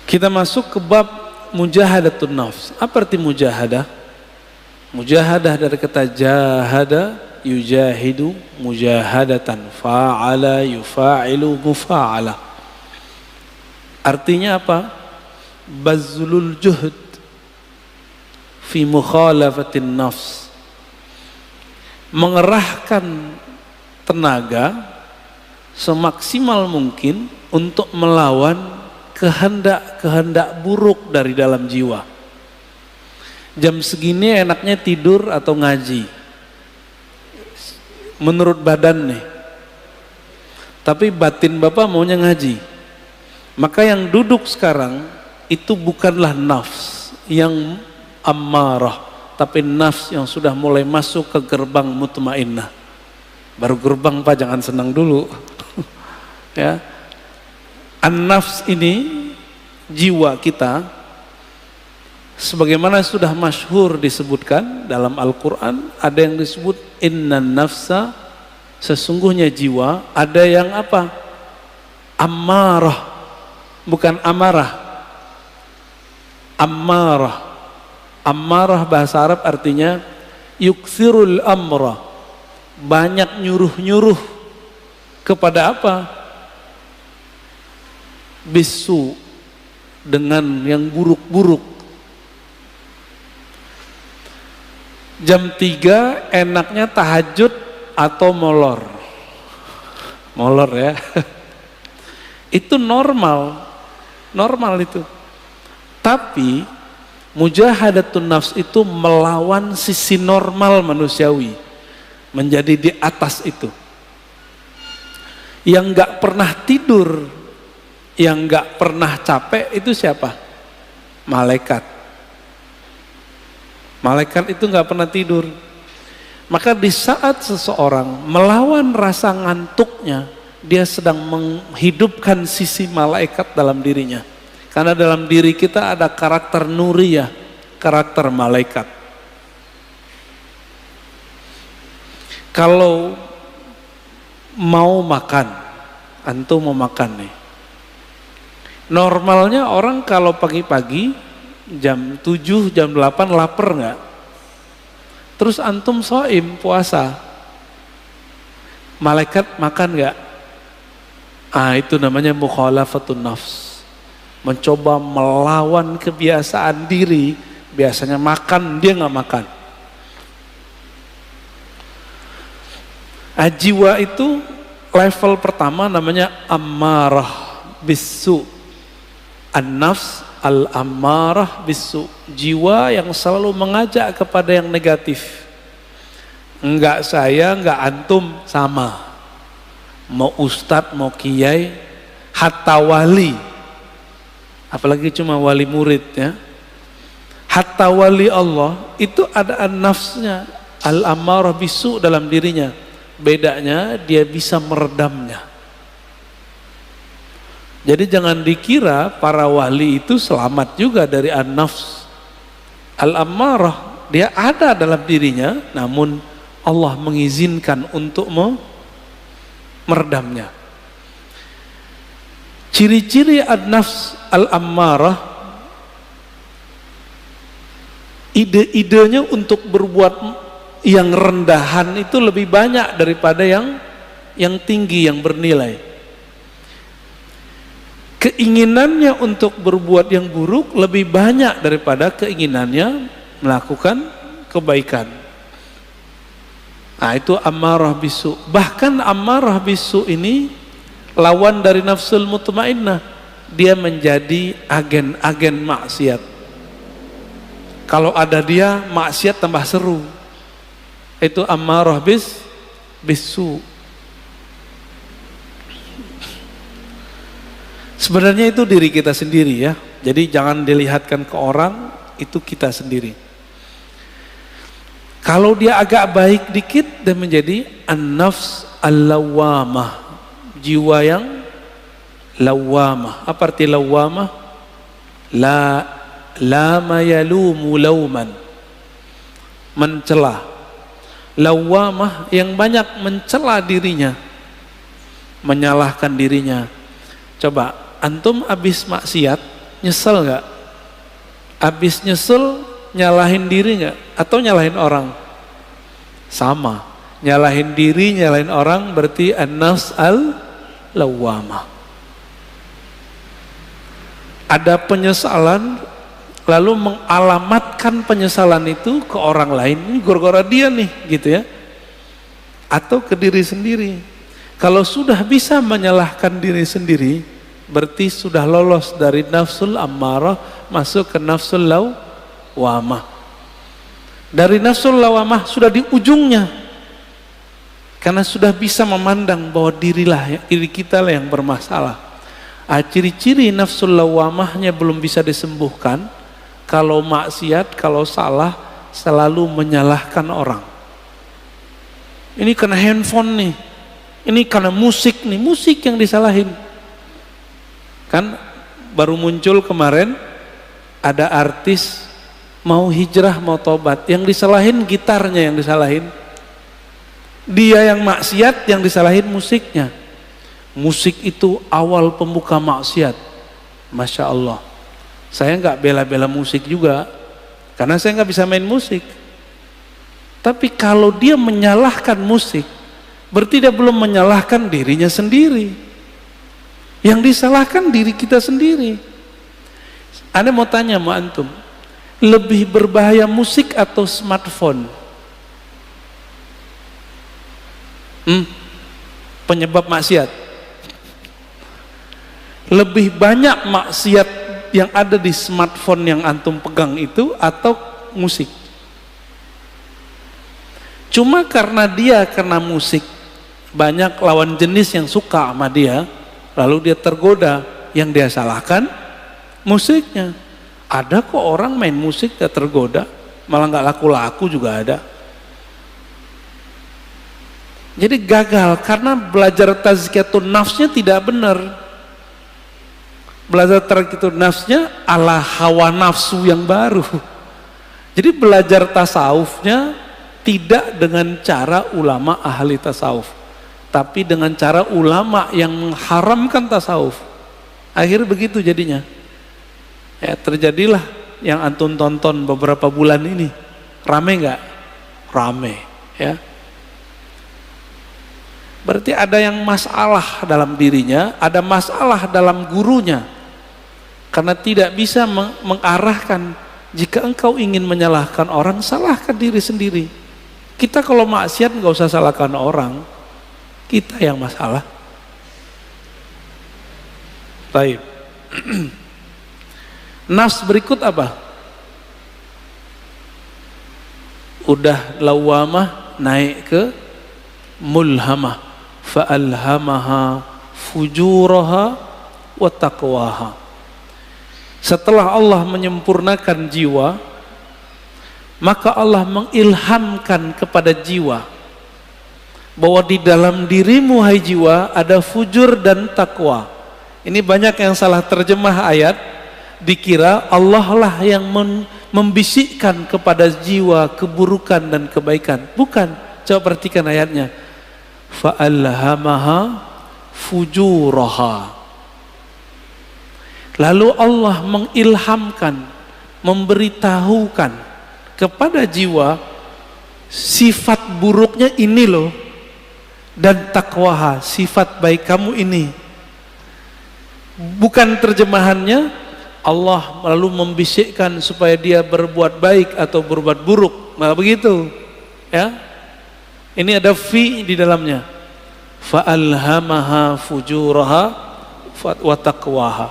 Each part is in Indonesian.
Kita masuk ke bab mujahadatun nafs. Apa arti mujahadah? Mujahadah dari kata jahada, yujahidu, mujahadatan, fa'ala, yufa'ilu, mufa'ala. Artinya apa? Bazlul juhd fi mukhalafatin nafs. Mengerahkan tenaga semaksimal mungkin untuk melawan kehendak-kehendak buruk dari dalam jiwa. Jam segini enaknya tidur atau ngaji menurut badan nih, tapi batin bapak maunya ngaji. Maka yang duduk sekarang itu bukanlah nafs yang ammarah, tapi nafs yang sudah mulai masuk ke gerbang mutmainnah. Baru gerbang pak, jangan senang dulu. Ya, an-nafs ini jiwa kita, sebagaimana sudah masyhur disebutkan dalam Al-Quran, ada yang disebut innan nafsa, sesungguhnya jiwa, ada yang apa? Ammarah, bukan amarah. Ammarah. Ammarah bahasa Arab artinya yukthirul amra, banyak nyuruh-nyuruh kepada apa? Bisu, dengan yang buruk-buruk. Jam 3 enaknya tahajud atau molor. Molor ya. Itu normal itu. Tapi mujahadatun nafs itu melawan sisi normal manusiawi, menjadi di atas itu. Yang gak pernah tidur, yang gak pernah capek itu siapa? Malaikat. Malaikat itu gak pernah tidur. Maka di saat seseorang melawan rasa ngantuknya, dia sedang menghidupkan sisi malaikat dalam dirinya. Karena dalam diri kita ada karakter nuriyah, karakter malaikat. Kalau mau makan, antum mau makan nih. Normalnya orang kalau pagi-pagi jam 7, jam 8 lapar nggak? Terus antum shaim, puasa. Malaikat makan nggak? Itu namanya mukhalafatun nafs. Mencoba melawan kebiasaan diri, biasanya makan, dia nggak makan. Jiwa itu level pertama namanya ammarah bisu. An-nafs al-ammarah bisu. Jiwa yang selalu mengajak kepada yang negatif. Enggak saya, enggak antum, sama. Mau ustadz, mau kiai, hatta wali. Apalagi cuma wali murid ya. Hatta wali Allah itu ada an-nafsnya al-ammarah bisu dalam dirinya. Bedanya dia bisa meredamnya. Jadi jangan dikira para wali itu selamat juga dari an-nafs al-ammarah. Dia ada dalam dirinya, namun Allah mengizinkan untuk meredamnya. Ciri-ciri an-nafs al-ammarah, ide-idenya untuk berbuat yang rendahan itu lebih banyak daripada yang tinggi, yang bernilai. Keinginannya untuk berbuat yang buruk lebih banyak daripada keinginannya melakukan kebaikan. Itu ammarah bisu. Bahkan ammarah bisu ini lawan dari nafsul mutmainnah. Dia menjadi agen-agen maksiat. Kalau ada dia, maksiat tambah seru. Itu ammarah bisu. Sebenarnya itu diri kita sendiri ya. Jadi jangan dilihatkan ke orang, itu kita sendiri. Kalau dia agak baik dikit, dia menjadi an-nafs al-lawwamah. Jiwa yang lawamah. Apa arti lawamah? Lama yalumu lauman, mencela. Lawamah yang banyak mencela dirinya, menyalahkan dirinya. Coba antum habis maksiat, Nyesel nggak? Abis nyesel nyalahin diri nggak? Atau nyalahin orang? Sama. Nyalahin diri, nyalahin orang berarti an-nafs al-lawwamah. Ada penyesalan lalu mengalamatkan penyesalan itu ke orang lain. Ini gara-gara dia nih, gitu ya. Atau ke diri sendiri. Kalau sudah bisa menyalahkan diri sendiri, berarti sudah lolos dari nafsul ammarah masuk ke nafsul lawwamah. Dari nafsul lawwamah sudah di ujungnya. Karena sudah bisa memandang bahwa diri kita lah yang bermasalah. Ciri-ciri nafsul lawwamahnya belum bisa disembuhkan. Kalau maksiat, kalau salah, selalu menyalahkan orang. Ini karena handphone nih, ini karena musik nih, musik yang disalahin. Kan baru muncul kemarin, ada artis mau hijrah, mau tobat, yang disalahin gitarnya yang disalahin. Dia yang maksiat, yang disalahin musiknya. Musik itu awal pembuka maksiat. Masya Allah. Saya nggak bela-bela musik juga, karena saya nggak bisa main musik. Tapi kalau dia menyalahkan musik, berarti dia belum menyalahkan dirinya sendiri. Yang disalahkan diri kita sendiri. Anda mau tanya sama antum, lebih berbahaya musik atau smartphone? Penyebab maksiat. Lebih banyak maksiat yang ada di smartphone yang antum pegang itu atau musik? Cuma karena dia kena musik, banyak lawan jenis yang suka sama dia, lalu dia tergoda. Yang dia salahkan musiknya. Ada kok orang main musik dia tergoda, malah nggak laku-laku juga ada. Jadi gagal karena belajar tazkiyatun nafsnya tidak benar. Belajar tazkiyatun nafsnya ala hawa nafsu yang baru. Jadi belajar tasawufnya tidak dengan cara ulama ahli tasawuf, tapi dengan cara ulama yang mengharamkan tasawuf. Akhirnya begitu jadinya. Ya, terjadilah yang antum tonton beberapa bulan ini. Rame nggak? Rame, ya. Berarti ada yang masalah dalam dirinya, ada masalah dalam gurunya. Karena tidak bisa mengarahkan. Jika engkau ingin menyalahkan orang, salahkan diri sendiri. Kita kalau maksiat nggak usah salahkan orang, kita yang masalah. Baik. Nafs berikut apa? Udah lawamah naik ke mulhamah. Fa'alhamaha fujuraha wa taqwaha. Setelah Allah menyempurnakan jiwa, maka Allah mengilhamkan kepada jiwa bahwa di dalam dirimu hai jiwa ada fujur dan takwa. Ini banyak yang salah terjemah ayat, dikira Allah lah yang membisikkan kepada jiwa keburukan dan kebaikan. Bukan, coba perhatikan ayatnya. Fa'alhamaha fujuraha. Lalu Allah mengilhamkan, memberitahukan kepada jiwa sifat buruknya ini loh, dan takwaha, sifat baik kamu ini. Bukan terjemahannya Allah lalu membisikkan supaya dia berbuat baik atau berbuat buruk, nggak begitu, ya. Ini ada fi di dalamnya. Fa'alhamaha fujuraha wa taqwaha.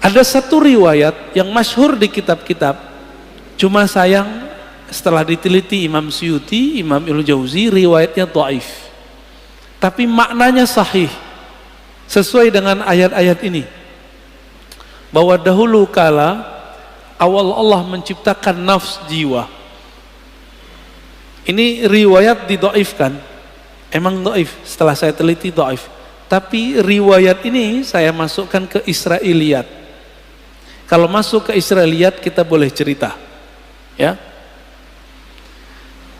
Ada satu riwayat yang masyhur di kitab-kitab, cuma sayang setelah diteliti Imam Suyuti, Imam Ibnu Jauzi, riwayatnya dhaif. Tapi maknanya sahih. Sesuai dengan ayat-ayat ini. Bahwa dahulu kala awal Allah menciptakan nafs jiwa. Ini riwayat didhaifkan. Emang dhaif, setelah saya teliti dhaif. Tapi riwayat ini saya masukkan ke Israiliyat. Kalau masuk ke Israiliyat kita boleh cerita. Ya.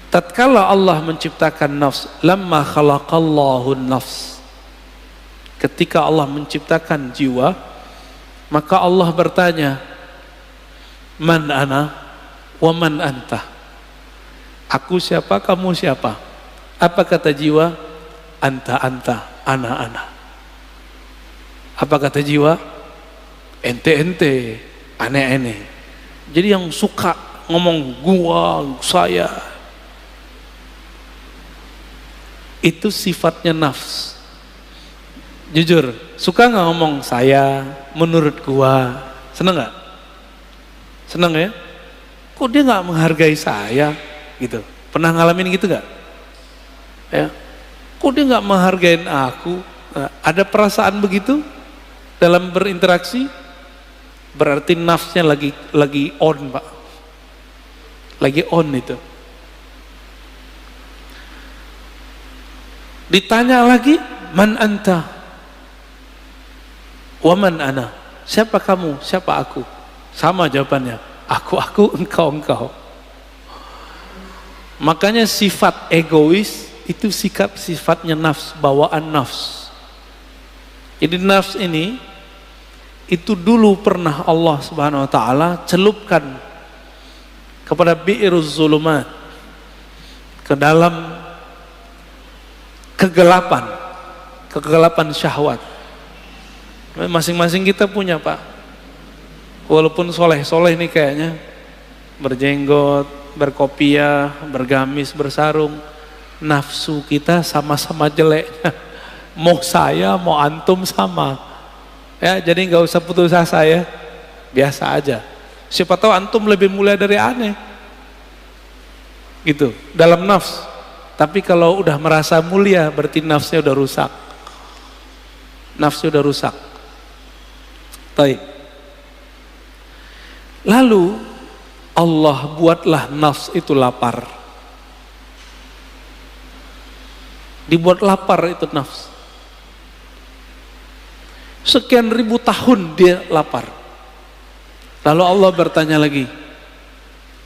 Tatkala Allah menciptakan nafs, lamma khalaqallahu nafs. Ketika Allah menciptakan jiwa, Maka Allah bertanya, man ana wa man anta. Aku siapa, kamu siapa? Apa kata jiwa? Anta anta, ana ana. Apa kata jiwa? Ente ente, ane ane. Jadi yang suka ngomong gua, saya, itu sifatnya nafs. Jujur, suka nggak ngomong saya, menurut gua? Seneng nggak? Seneng ya? Kok dia nggak menghargai saya? Gitu. Pernah ngalamin gitu nggak? Ya. Kok dia nggak menghargain aku? Nah, ada perasaan begitu dalam berinteraksi? Berarti nafsnya lagi on, Pak. Lagi on itu. Ditanya lagi, man anta? Waman ana, siapa kamu, siapa aku? Sama jawabannya, aku, engkau. Makanya sifat egois itu sifatnya nafs, bawaan nafs. Jadi nafs ini itu dulu pernah Allah Subhanahu wa taala celupkan kepada bi'iruz zulumat, ke dalam kegelapan syahwat. Masing-masing kita punya, Pak. Walaupun soleh nih kayaknya, berjenggot, berkopiah, bergamis, bersarung, nafsu kita sama-sama jeleknya. Mau saya, mau antum sama. Ya, jadi nggak usah putus asa ya, biasa aja. Siapa tahu antum lebih mulia dari aneh, gitu. Dalam nafs. Tapi kalau udah merasa mulia, berarti nafsnya udah rusak. Nafsu udah rusak. Baik. Lalu Allah buatlah nafs itu lapar. Dibuat lapar itu nafs. Sekian ribu tahun dia lapar. Lalu Allah bertanya lagi,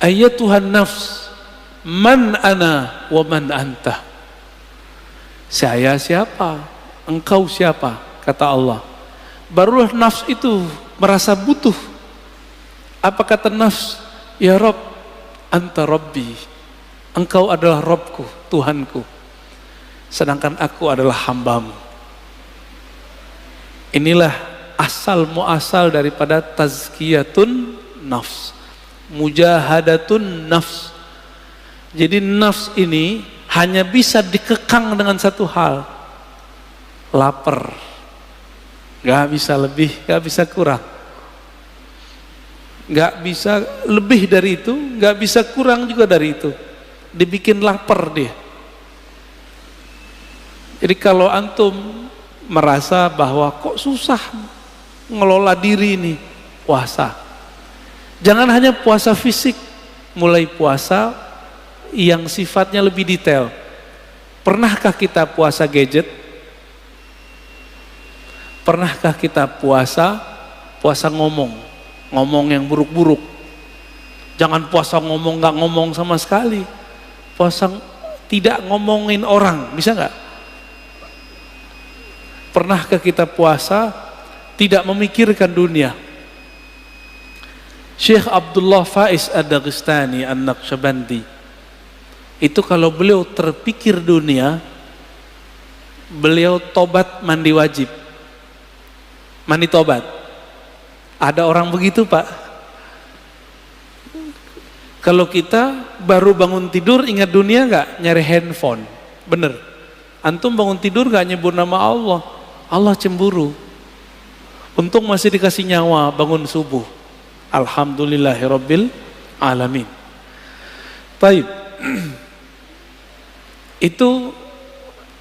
Ayyatuhan nafs, man ana wa man anta? Saya siapa? Engkau siapa? Kata Allah. Barulah nafs itu merasa butuh. Apa kata nafs? Ya Rabb, anta Rabbi. Engkau adalah Rabbku, Tuhanku. Sedangkan aku adalah hambamu. Inilah asal muasal daripada tazkiyatun nafs, mujahadatun nafs. Jadi nafs ini hanya bisa dikekang dengan satu hal, lapar. Gak bisa lebih, gak bisa kurang. Gak bisa lebih dari itu, gak bisa kurang juga dari itu. Dibikin lapar dia. Jadi kalau antum merasa bahwa kok susah ngelola diri ini, puasa. Jangan hanya puasa fisik, mulai puasa yang sifatnya lebih detail. Pernahkah kita puasa gadget? Pernahkah kita puasa ngomong yang buruk-buruk? Jangan puasa ngomong nggak ngomong sama sekali. Puasa tidak ngomongin orang, bisa nggak? Pernahkah kita puasa tidak memikirkan dunia? Syekh Abdullah Faiz Ad-Daghestani An-Naqsyabandi itu kalau beliau terpikir dunia, beliau tobat mandi wajib. Mandi tobat. Ada orang begitu, Pak. Kalau kita baru bangun tidur ingat dunia nggak? Nyari handphone. Bener. Antum bangun tidur nggak nyebut nama Allah. Allah cemburu. Untung masih dikasih nyawa bangun subuh. Alhamdulillahirabbil alamin. Baik. Itu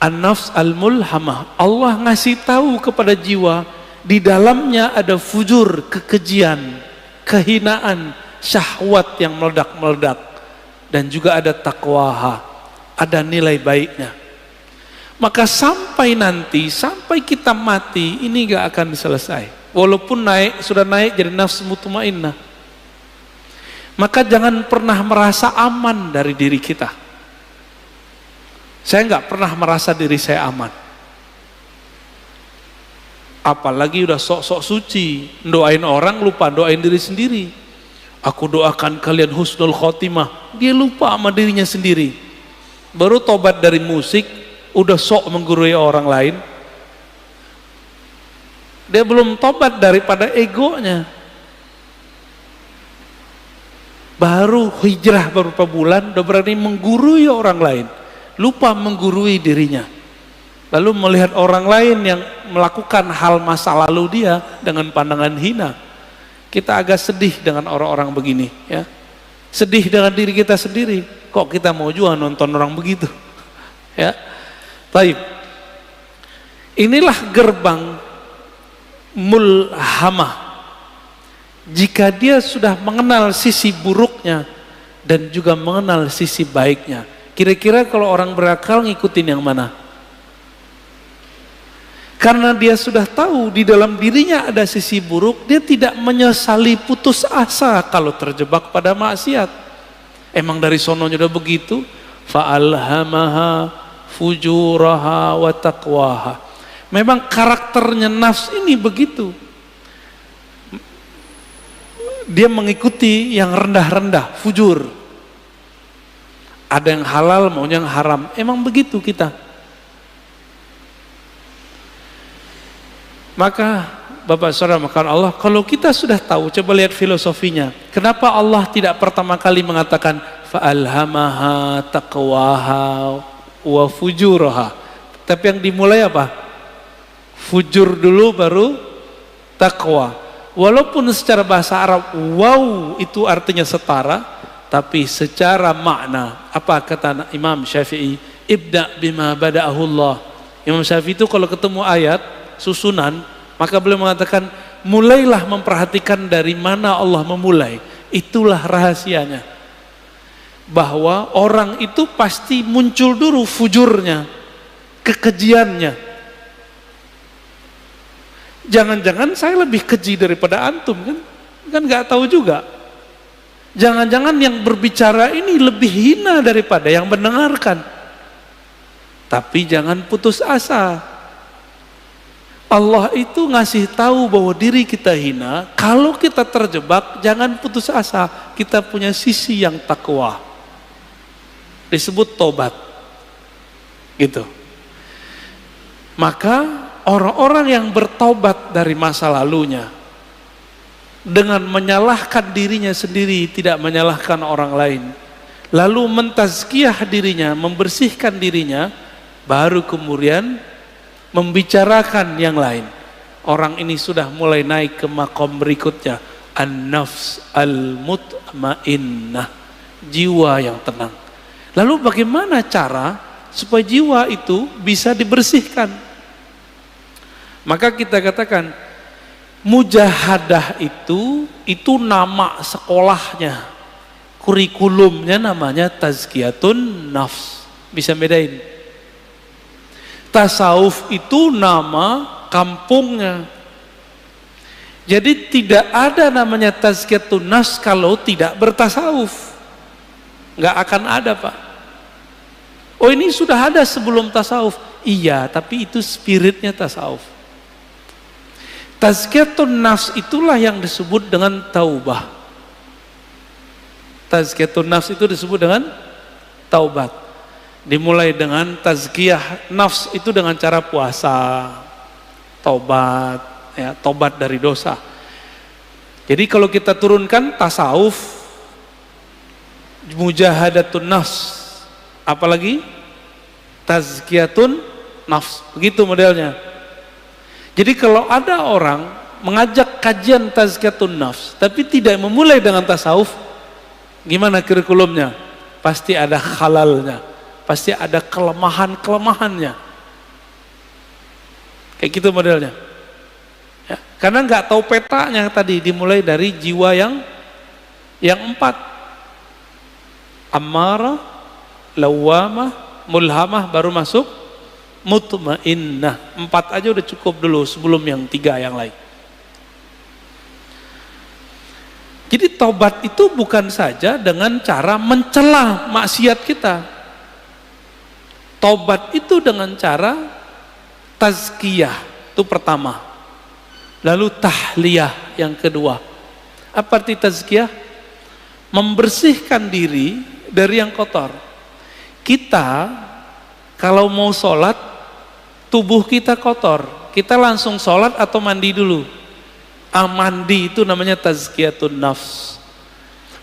an-nafs al-mulhamah. Allah ngasih tahu kepada jiwa, di dalamnya ada fujur, kekejian, kehinaan, syahwat yang meledak-meledak, dan juga ada taqwaha, ada nilai baiknya. Maka sampai nanti, sampai kita mati, ini gak akan selesai. Walaupun sudah naik jadi nafsu mutmainnah. Maka jangan pernah merasa aman dari diri kita. Saya gak pernah merasa diri saya aman. Apalagi udah sok-sok suci, doain orang lupa doain diri sendiri. Aku doakan kalian husnul khotimah, dia lupa sama dirinya sendiri. Baru tobat dari musik, udah sok menggurui orang lain. Dia belum tobat daripada egonya. Baru hijrah beberapa bulan, udah berani menggurui orang lain, lupa menggurui dirinya. Lalu melihat orang lain yang melakukan hal masa lalu dia dengan pandangan hina. Kita agak sedih dengan orang-orang begini, ya. Sedih dengan diri kita sendiri. Kok kita mau juga nonton orang begitu, ya. Baik. Inilah gerbang mulhamah. Jika dia sudah mengenal sisi buruknya dan juga mengenal sisi baiknya. Kira-kira kalau orang berakal ngikutin yang mana? Karena dia sudah tahu di dalam dirinya ada sisi buruk, dia tidak menyesali putus asa kalau terjebak pada maksiat. Emang dari sononya udah begitu, fa'alhamaha fujuraha wa taqwaha. Memang karakternya nafs ini begitu. Dia mengikuti yang rendah-rendah, fujur. Ada yang halal, maunya yang haram. Emang begitu kita. Maka Bapak Saudara makan Allah, kalau kita sudah tahu, coba lihat filosofinya. Kenapa Allah tidak pertama kali mengatakan fa'alhamaha taqwaha wa fujuraha? Tapi yang dimulai apa? Fujur dulu baru taqwa. Walaupun secara bahasa Arab wow itu artinya setara, tapi secara makna apa kata Imam Syafi'i? Ibda bima bada'ahu Allah. Imam Syafi'i itu kalau ketemu ayat susunan, maka beliau mengatakan mulailah memperhatikan dari mana Allah memulai. Itulah rahasianya, bahwa orang itu pasti muncul dulu fujurnya, kekejiannya. Jangan-jangan saya lebih keji daripada antum, kan nggak tahu juga. Jangan-jangan yang berbicara ini lebih hina daripada yang mendengarkan. Tapi jangan putus asa. Allah itu ngasih tahu bahwa diri kita hina. Kalau kita terjebak, jangan putus asa. Kita punya sisi yang takwa, disebut tobat, gitu. Maka orang-orang yang bertobat dari masa lalunya dengan menyalahkan dirinya sendiri, tidak menyalahkan orang lain, lalu mentazkiyah dirinya, membersihkan dirinya, baru kemudian membicarakan yang lain. Orang ini sudah mulai naik ke makom berikutnya, an-nafs al-mutmainnah, jiwa yang tenang. Lalu bagaimana cara supaya jiwa itu bisa dibersihkan? Maka kita katakan mujahadah itu nama sekolahnya, kurikulumnya namanya tazkiyatun nafs. Bisa bedain? Tasawuf itu nama kampungnya. Jadi tidak ada namanya tazkiyatun nafs kalau tidak bertasawuf. Nggak akan ada, Pak. Oh, ini sudah ada sebelum tasawuf. Iya, tapi itu spiritnya tasawuf. Tazkiyatun nafs itulah yang disebut dengan taubah. Tazkiyatun nafs itu disebut dengan taubat. Dimulai dengan tazkiyah nafs itu dengan cara puasa, tobat, ya, tobat dari dosa. Jadi kalau kita turunkan tasawuf, mujahadatun nafs, apalagi tazkiyatun nafs, begitu modelnya. Jadi kalau ada orang mengajak kajian tazkiyatun nafs tapi tidak memulai dengan tasawuf, gimana kurikulumnya? Pasti ada halalnya, pasti ada kelemahan-kelemahannya. Kayak gitu modelnya. Ya, karena nggak tahu petanya tadi, dimulai dari jiwa yang empat. Ammarah, lawamah, mulhamah, baru masuk mutmainnah. 4 aja udah cukup dulu sebelum yang 3 yang lain. Jadi taubat itu bukan saja dengan cara mencela maksiat kita. Taubat itu dengan cara tazkiyah, itu pertama. Lalu tahliyah yang kedua. Apa arti tazkiyah? Membersihkan diri dari yang kotor. Kita kalau mau sholat, tubuh kita kotor, kita langsung sholat atau mandi dulu? Mandi itu namanya tazkiyatun nafs.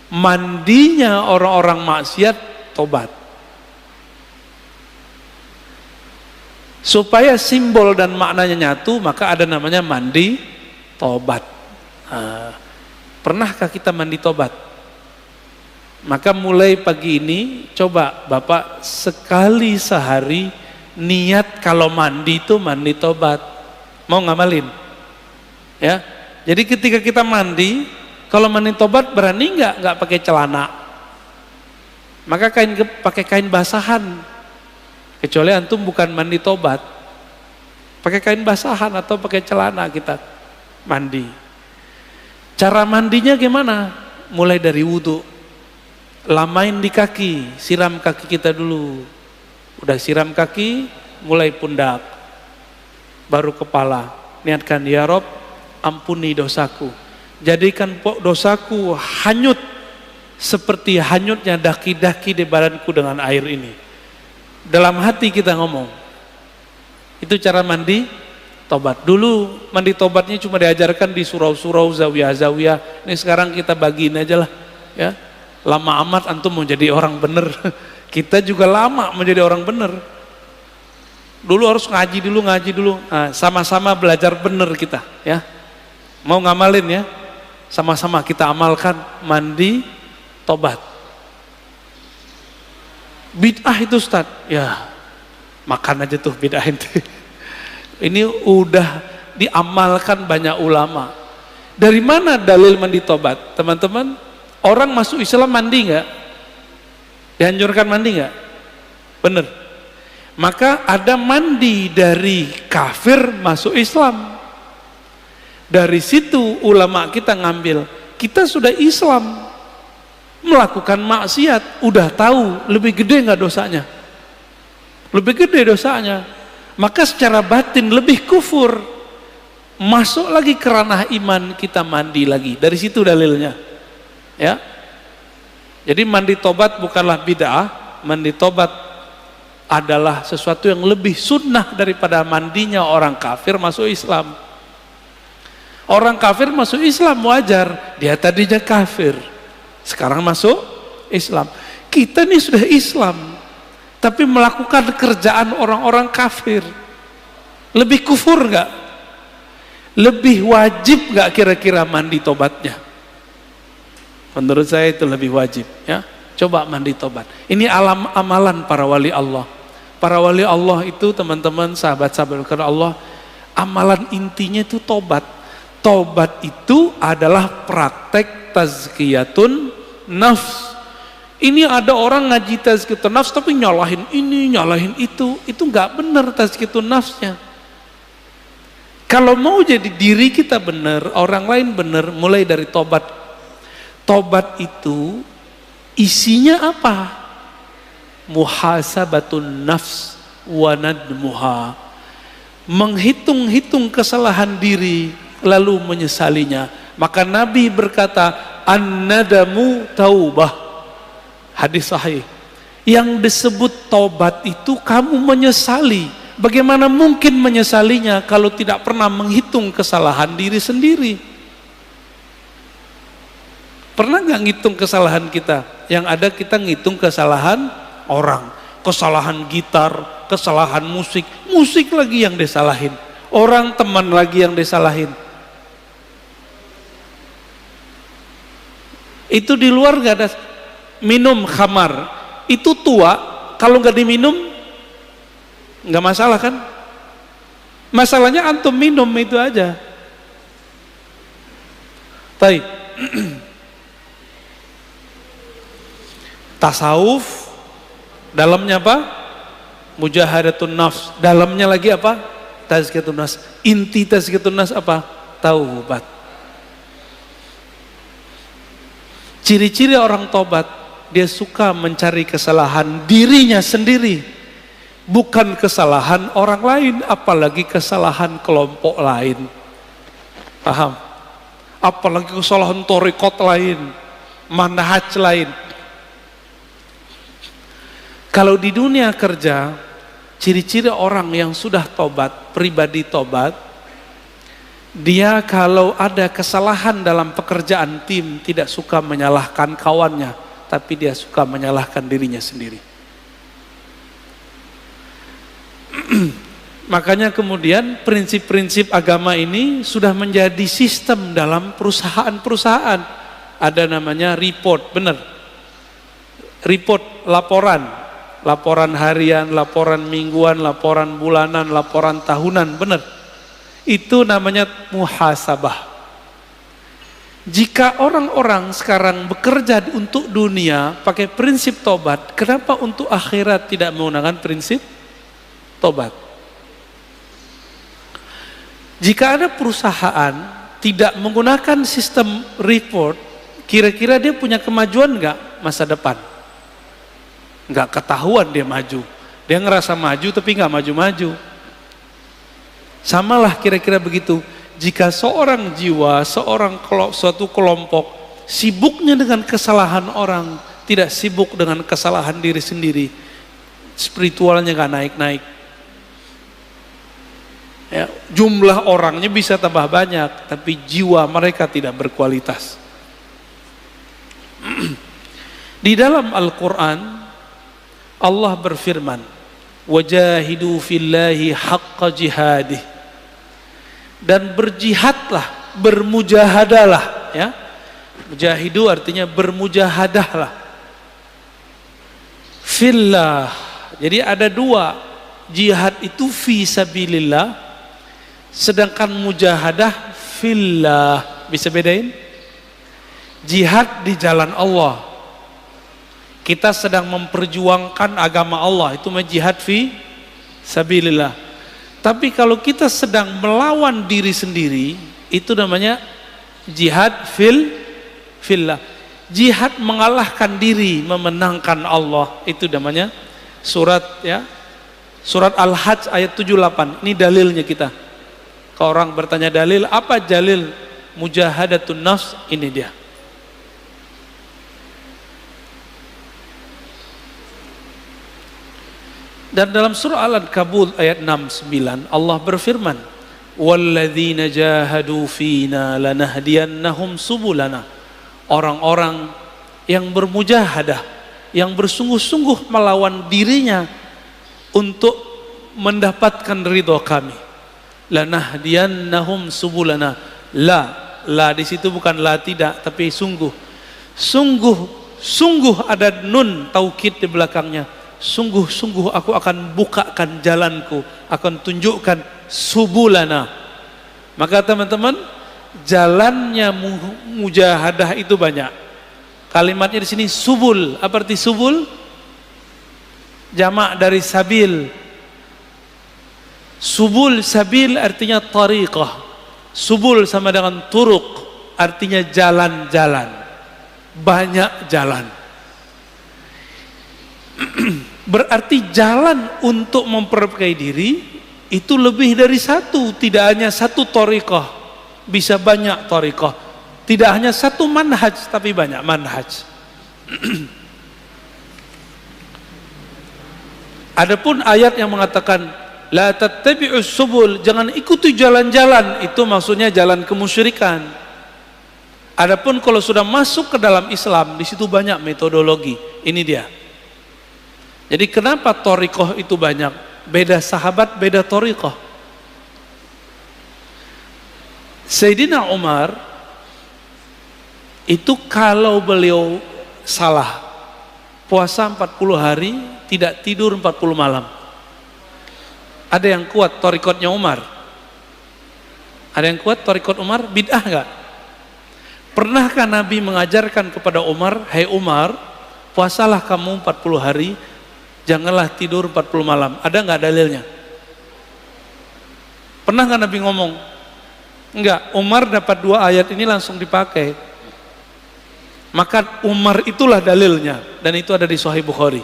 Mandinya orang-orang maksiat, tobat. Supaya simbol dan maknanya nyatu, maka ada namanya mandi tobat. Pernahkah kita mandi tobat? Maka mulai pagi ini, coba Bapak sekali sehari niat kalau mandi itu mandi tobat. Mau ngamalin? Ya. Jadi ketika kita mandi, kalau mandi tobat berani nggak pakai celana? Maka pakai kain basahan. Kecuali antum bukan mandi tobat. Pakai kain basahan atau pakai celana kita mandi. Cara mandinya gimana? Mulai dari wudu. Lamain di kaki, siram kaki kita dulu. Udah siram kaki, mulai pundak. Baru kepala. Niatkan, ya Rob, ampuni dosaku. Jadikan dosaku hanyut seperti hanyutnya daki-daki di badanku dengan air ini. Dalam hati kita ngomong. Itu cara mandi tobat. Dulu mandi tobatnya cuma diajarkan di surau-surau, zawiyah-zawiyah. Ini sekarang kita bagiin aja lah, ya. Lama amat antum mau jadi orang bener. Kita juga lama menjadi orang bener. Dulu harus ngaji dulu. Nah, sama-sama belajar bener kita, ya. Mau ngamalin ya? Sama-sama kita amalkan mandi tobat. Bid'ah itu Ustaz, ya makan aja tuh bid'ah itu. Ini udah diamalkan banyak ulama. Dari mana dalil mandi tobat? Teman-teman, orang masuk Islam mandi nggak? Dianjurkan mandi nggak? Bener. Maka ada mandi dari kafir masuk Islam. Dari situ ulama kita ngambil, kita sudah Islam, melakukan maksiat, udah tahu lebih gede nggak dosanya? Lebih gede dosanya. Maka secara batin lebih kufur. Masuk lagi ke ranah iman, kita mandi lagi. Dari situ dalilnya. Ya. Jadi mandi tobat bukanlah bid'ah, mandi tobat adalah sesuatu yang lebih sunnah daripada mandinya orang kafir masuk Islam. Orang kafir masuk Islam wajar, dia tadinya kafir, sekarang masuk Islam. Kita nih sudah Islam, tapi melakukan kerjaan orang-orang kafir. Lebih kufur nggak? Lebih wajib nggak kira-kira mandi tobatnya? Menurut saya itu lebih wajib, ya. Coba mandi tobat. Ini amalan para wali Allah. Para wali Allah itu teman-teman, sahabat-sahabat Allah, amalan intinya itu tobat. Tobat itu adalah praktek tazkiyatun nafs. Ini ada orang ngaji tazkiyatun nafs tapi nyalahin ini, nyalahin itu nggak benar tazkiyatun nafsnya. Kalau mau jadi diri kita benar, orang lain benar, mulai dari tobat. Tobat itu isinya apa? Muhasabatun nafs wa nadmuha. Menghitung-hitung kesalahan diri lalu menyesalinya. Maka Nabi berkata, an-nadamu taubah. Hadis sahih. Yang disebut tobat itu kamu menyesali. Bagaimana mungkin menyesalinya kalau tidak pernah menghitung kesalahan diri sendiri? Pernah nggak ngitung kesalahan kita? Yang ada kita ngitung kesalahan orang, kesalahan gitar, kesalahan musik lagi yang disalahin, orang teman lagi yang disalahin. Itu di luar gak ada. Minum khamar itu tua, kalau gak diminum gak masalah kan? Masalahnya antum minum itu aja. Baik. Tasawuf dalamnya apa? Mujahadatun nafs. Dalamnya lagi apa? Tazkiyatun nafs. Inti tazkiyatun nafs apa? Taubat. Ciri-ciri orang tobat, dia suka mencari kesalahan dirinya sendiri, bukan kesalahan orang lain, apalagi kesalahan kelompok lain. Paham? Apalagi kesalahan thariqat lain, manhaj lain. Kalau di dunia kerja, ciri-ciri orang yang sudah tobat, pribadi tobat, dia kalau ada kesalahan dalam pekerjaan tim tidak suka menyalahkan kawannya, tapi dia suka menyalahkan dirinya sendiri. Makanya kemudian prinsip-prinsip agama ini sudah menjadi sistem dalam perusahaan-perusahaan. Ada namanya report, benar. Report, laporan. Laporan harian, laporan mingguan, laporan bulanan, laporan tahunan, benar. Itu namanya muhasabah. Jika orang-orang sekarang bekerja untuk dunia pakai prinsip tobat, kenapa untuk akhirat tidak menggunakan prinsip tobat? Jika ada perusahaan tidak menggunakan sistem report, kira-kira dia punya kemajuan enggak masa depan? Enggak ketahuan dia maju. Dia ngerasa maju tapi enggak maju-maju. Samalah kira-kira begitu. Jika seorang jiwa, suatu kelompok sibuknya dengan kesalahan orang, tidak sibuk dengan kesalahan diri sendiri, spiritualnya enggak naik-naik. Ya, jumlah orangnya bisa tambah banyak, tapi jiwa mereka tidak berkualitas. Di dalam Al-Quran, Allah berfirman, "Wajahidu fillahi haqqa jihadih." Dan berjihadlah, bermujahadalah, ya. Mujahidu artinya bermujahadahlah. Fillah. Jadi ada dua, jihad itu fi sabilillah, sedangkan mujahadah fillah. Bisa bedain? Jihad di jalan Allah. Kita sedang memperjuangkan agama Allah, itu jihad fi sabilillah. Tapi kalau kita sedang melawan diri sendiri, itu namanya jihad fillah. Jihad mengalahkan diri, memenangkan Allah, itu namanya surat, ya. Surat Al-Hajj ayat 78. Ini dalilnya kita. Kalau orang bertanya dalil, apa dalil mujahadatun nafs? Ini dia. Dan dalam surah Al-Ankabut ayat 69 Allah berfirman, "Walladzina jahadu fina lanahdiyannahum subulana." Orang-orang yang bermujahadah, yang bersungguh-sungguh melawan dirinya untuk mendapatkan ridho kami. Lanahdiyannahum subulana. La di situ bukan la tidak, tapi sungguh. Sungguh ada nun taukid di belakangnya. Sungguh-sungguh aku akan bukakan jalanku, akan tunjukkan subulana. Maka teman-teman, jalannya mujahadah itu banyak. Kalimatnya di sini subul. Apa arti subul? Jamak dari sabil. Subul, sabil artinya tariqah. Subul sama dengan turuk, artinya jalan-jalan. Banyak jalan. Berarti jalan untuk memperbaiki diri itu lebih dari satu, tidak hanya satu thariqah, bisa banyak thariqah. Tidak hanya satu manhaj, tapi banyak manhaj. Adapun ayat yang mengatakan la tattabi'us subul, jangan ikuti jalan-jalan, itu maksudnya jalan kemusyrikan. Adapun kalau sudah masuk ke dalam Islam, di situ banyak metodologi. Ini dia. Jadi kenapa thariqah itu banyak? Beda sahabat, beda thariqah. Sayyidina Umar itu kalau beliau salah puasa 40 hari, tidak tidur 40 malam. Ada yang kuat thariqatnya Umar? Ada yang kuat thariqat Umar? Bid'ah enggak? Pernahkah Nabi mengajarkan kepada Umar, "Hai Umar, puasalah kamu 40 hari, janganlah tidur 40 malam." Ada nggak dalilnya? Pernah nggak Nabi ngomong? Enggak. Umar dapat 2 ayat ini langsung dipakai. Maka Umar itulah dalilnya, dan itu ada di Sahih Bukhari.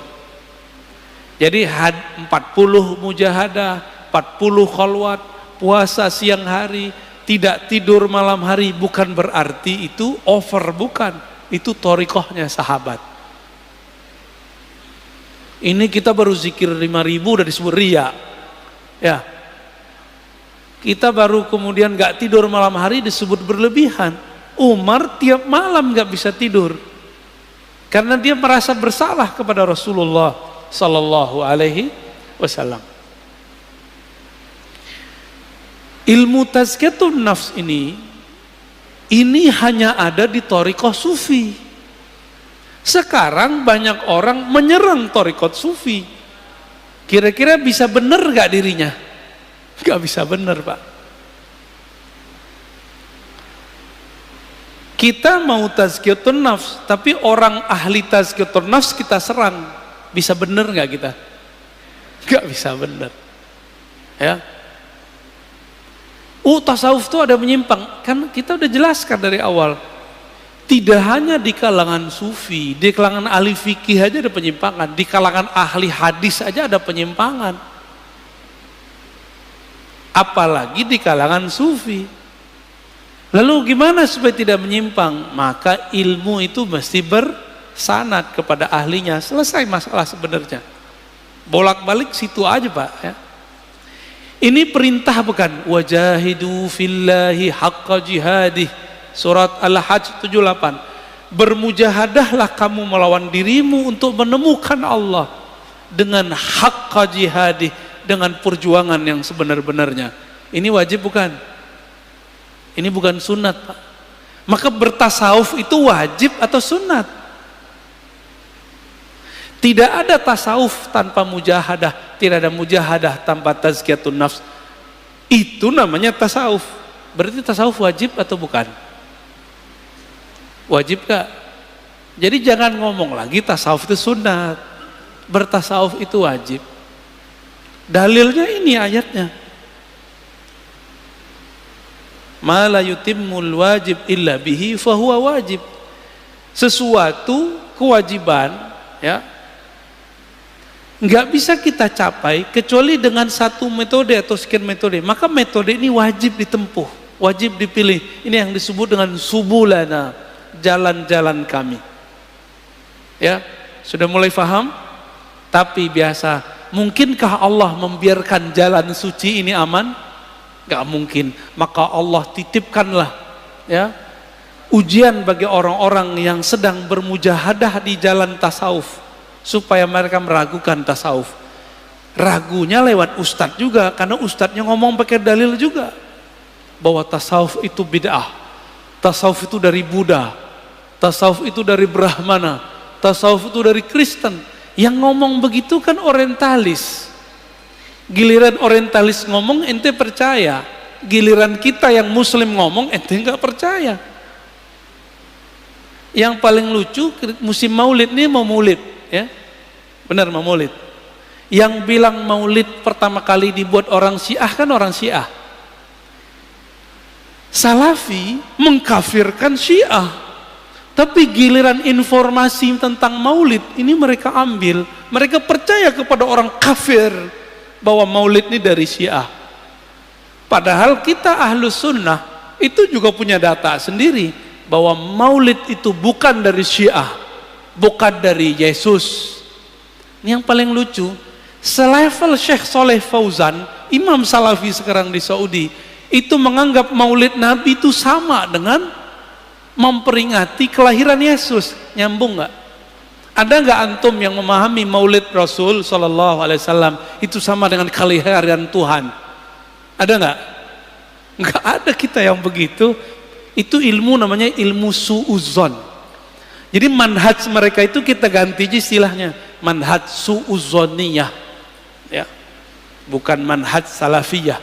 Jadi 40 mujahadah, 40 khalwat, puasa siang hari, tidak tidur malam hari bukan berarti itu over, bukan. Itu thariqahnya sahabat. Ini kita baru zikir 5.000 udah disebut riya. Ya. Kita baru kemudian gak tidur malam hari disebut berlebihan. Umar tiap malam gak bisa tidur. Karena dia merasa bersalah kepada Rasulullah sallallahu alaihi wasallam. Ilmu tazkiyatun nafs ini hanya ada di thariqah sufi. Sekarang banyak orang menyerang thariqah sufi. Kira-kira bisa benar gak dirinya? Gak bisa benar, Pak. Kita mau tazkiyatun nafs, tapi orang ahli tazkiyatun nafs kita serang. Bisa benar gak kita? Gak bisa benar. Ya. Tasawuf itu ada menyimpang. Kan kita udah jelaskan dari awal. Tidak hanya di kalangan sufi, di kalangan ahli fikih aja ada penyimpangan, di kalangan ahli hadis aja ada penyimpangan. Apalagi di kalangan sufi. Lalu gimana supaya tidak menyimpang? Maka ilmu itu mesti bersanad kepada ahlinya. Selesai masalah sebenarnya. Bolak-balik situ aja, Pak, ya. Ini perintah bukan? Wajahidu fillahi haqqa jihadih. Surat Al-Hajj 78. Bermujahadahlah kamu melawan dirimu untuk menemukan Allah dengan haqqa jihadih, dengan perjuangan yang sebenar-benarnya. Ini wajib bukan? Ini bukan sunat, Pak. Maka bertasawuf itu wajib atau sunat? Tidak ada tasawuf tanpa mujahadah, tidak ada mujahadah tanpa tazkiyatun nafs. Itu namanya tasawuf. Berarti tasawuf wajib atau bukan? Wajib gak? Jadi jangan ngomong lagi tasawuf itu sunat. Bertasawuf itu wajib. Dalilnya ini ayatnya. Ma la yutimmul wajib illa bihi fahuwa wajib. Sesuatu kewajiban, ya, nggak bisa kita capai kecuali dengan satu metode atau sekian metode. Maka metode ini wajib ditempuh, wajib dipilih. Ini yang disebut dengan subulana, jalan-jalan kami. Ya, sudah mulai paham? Tapi biasa, mungkinkah Allah membiarkan jalan suci ini aman? Gak mungkin. Maka Allah titipkanlah, ya, ujian bagi orang-orang yang sedang bermujahadah di jalan tasawuf, supaya mereka meragukan tasawuf. Ragunya lewat ustadz juga, karena ustadznya ngomong pakai dalil juga bahwa tasawuf itu bid'ah, tasawuf itu dari Buddha, tasawuf itu dari Brahmana, tasawuf itu dari Kristen. Yang ngomong begitu kan orientalis. Giliran orientalis ngomong ente percaya, giliran kita yang muslim ngomong ente nggak percaya. Yang paling lucu musim maulid ini mau maulid, ya, benar mau maulid. Yang bilang maulid pertama kali dibuat orang Syiah kan orang Syiah. Salafi mengkafirkan Syiah, tapi giliran informasi tentang maulid ini mereka ambil, mereka percaya kepada orang kafir bahwa maulid ini dari Syiah. Padahal kita ahlus sunnah itu juga punya data sendiri bahwa maulid itu bukan dari Syiah, bukan dari Yesus. Ini yang paling lucu, selevel Syekh Saleh Fauzan, imam salafi sekarang di Saudi, itu menganggap maulid Nabi itu sama dengan memperingati kelahiran Yesus. Nyambung nggak? Ada nggak antum yang memahami maulid Rasul Sallallahu Alaihi Wasallam itu sama dengan kelahiran Tuhan? Ada nggak? Nggak ada kita yang begitu. Itu ilmu namanya ilmu su'uzon. Jadi manhaj mereka itu kita ganti istilahnya manhaj su'uzoniyah, ya, bukan manhaj salafiyah.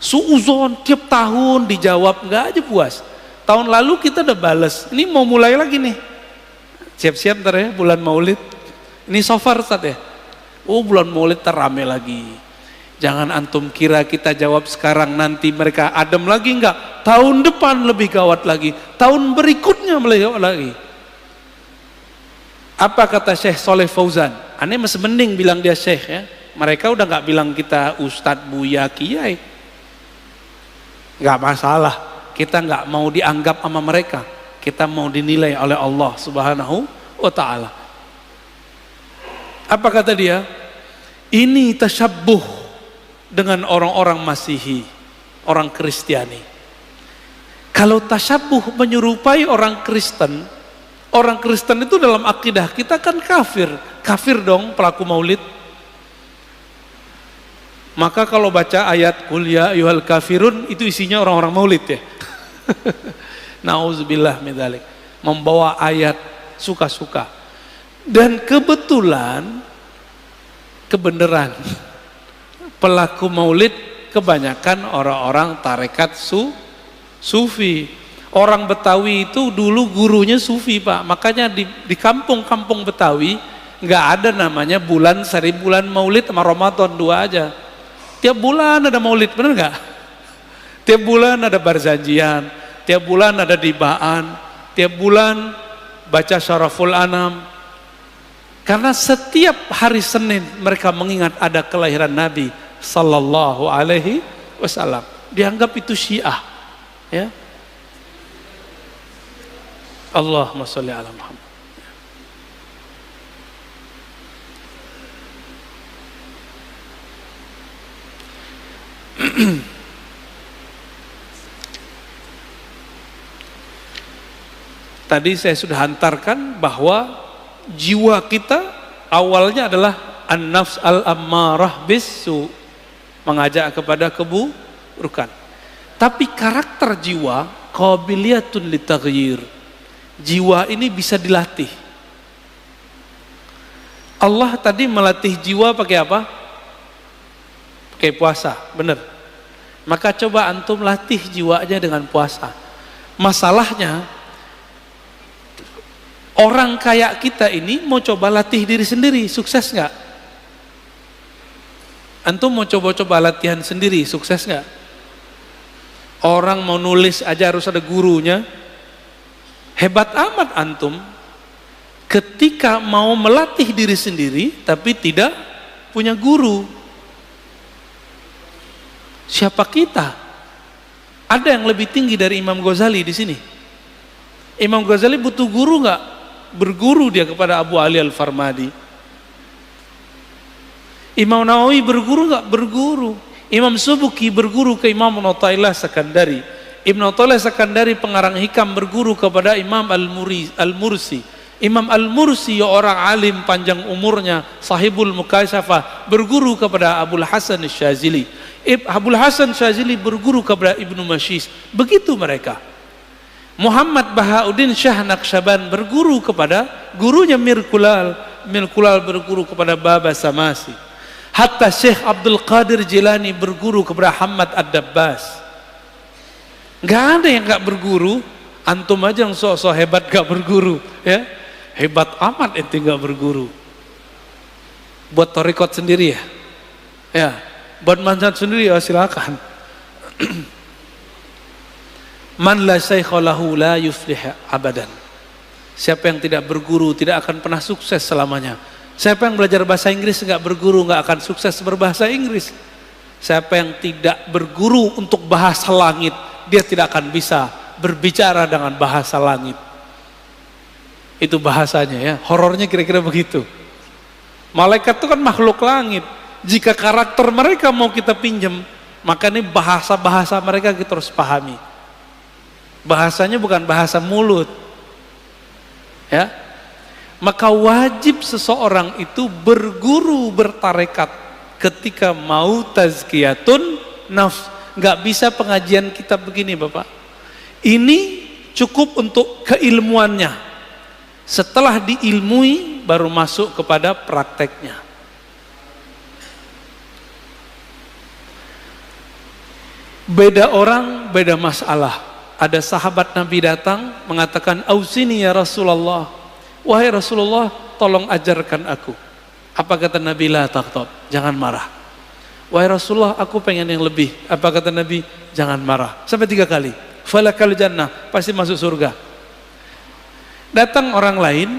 Su'uzon tiap tahun dijawab nggak aja puas. Tahun lalu kita udah balas. Ini mau mulai lagi nih. Siap-siap ntar ya bulan maulid. Ini so far Ustaz ya. Oh bulan maulid terame lagi. Jangan antum kira kita jawab sekarang nanti mereka adem lagi, enggak. Tahun depan lebih gawat lagi. Tahun berikutnya lebih gawat lagi. Apa kata Syekh Saleh Fauzan? Aneh masih mending bilang dia Syekh, ya. Mereka udah nggak bilang kita Ustadz, Buya, Kiai. nggak masalah. Kita nggak mau dianggap sama mereka, kita mau dinilai oleh Allah Subhanahu wa ta'ala. Apa kata dia? Ini tasyabbuh dengan orang-orang Masihi, orang Kristiani. Kalau tasyabbuh menyerupai orang Kristen itu dalam akidah kita kan kafir. Kafir dong pelaku maulid. Maka kalau baca ayat Qul ya ayyuhal kafirun, itu isinya orang-orang maulid ya. Nauzubillah min dzalik. Membawa ayat suka-suka. Dan kebenaran pelaku maulid kebanyakan orang-orang tarekat sufi. Orang Betawi itu dulu gurunya sufi, Pak. Makanya di kampung-kampung Betawi nggak ada namanya bulan sari bulan maulid sama Ramadan, dua aja. Tiap bulan ada maulid, bener nggak? Tiap bulan ada barzanjian, tiap bulan ada dibaan, tiap bulan baca Syaraful Anam. Karena setiap hari Senin mereka mengingat ada kelahiran Nabi Sallallahu Alaihi Wasallam. Dianggap itu Syiah, ya. Allahumma sholli ala Muhammad. Tadi saya sudah hantarkan bahwa jiwa kita awalnya adalah an-nafs al-ammarah bisu, mengajak kepada keburukan. Tapi karakter jiwa qabiliyatun litaghyir. Jiwa ini bisa dilatih. Allah tadi melatih jiwa pakai apa? Pakai puasa, benar. Maka coba antum latih jiwanya dengan puasa. Masalahnya orang kayak kita ini mau coba latih diri sendiri, sukses nggak? Antum mau coba-coba latihan sendiri, sukses nggak? Orang mau nulis aja harus ada gurunya. Hebat amat antum ketika mau melatih diri sendiri tapi tidak punya guru. Siapa kita? Ada yang lebih tinggi dari Imam Ghazali di sini. Imam Ghazali butuh guru nggak? Berguru dia kepada Abu Ali Al-Farmadi. Imam Nawawi berguru nggak? Berguru. Imam Subuki berguru ke Imam Athaillah Sakandari. Ibn Athaillah Sakandari pengarang hikam berguru kepada Imam Al-Mursi. Imam Al-Mursi orang alim panjang umurnya, sahibul mukasyafah, berguru kepada Abul Hasan Syazili. Abul Hasan Syazili berguru kepada Ibnu Mashis. Begitu mereka. Muhammad Bahauddin Syah Naqsyaban berguru kepada gurunya Mir Kulal. Mir Kulal berguru kepada Baba Samasi. Hatta Syekh Abdul Qadir Jilani berguru kepada Hamad Ad-Dabbas. Gak ada yang gak berguru. Antum aja yang sok-sok hebat gak berguru, ya. Hebat amat ente gak berguru. Buat torikot sendiri ya. Ya, buat manjat sendiri ya silakan. Man la syaikha lahu la yuflih abadan. Siapa yang tidak berguru tidak akan pernah sukses selamanya. Siapa yang belajar bahasa Inggris enggak berguru enggak akan sukses berbahasa Inggris. Siapa yang tidak berguru untuk bahasa langit, dia tidak akan bisa berbicara dengan bahasa langit. Itu bahasanya ya, horornya kira-kira begitu. Malaikat itu kan makhluk langit. Jika karakter mereka mau kita pinjam, maka ini bahasa-bahasa mereka kita harus pahami. Bahasanya bukan bahasa mulut. Ya. Maka wajib seseorang itu berguru bertarekat ketika mau tazkiyatun nafs. Nggak bisa pengajian kita begini Bapak. Ini cukup untuk keilmuannya. Setelah diilmui baru masuk kepada prakteknya. Beda orang, beda masalah. Ada sahabat Nabi datang mengatakan, "Ausini ya Rasulullah." Wahai Rasulullah, tolong ajarkan aku. Apa kata Nabi? La taghdab, jangan marah. Wahai Rasulullah, aku pengen yang lebih. Apa kata Nabi? Jangan marah. Sampai 3 kali. Falakal jannah, pasti masuk surga. Datang orang lain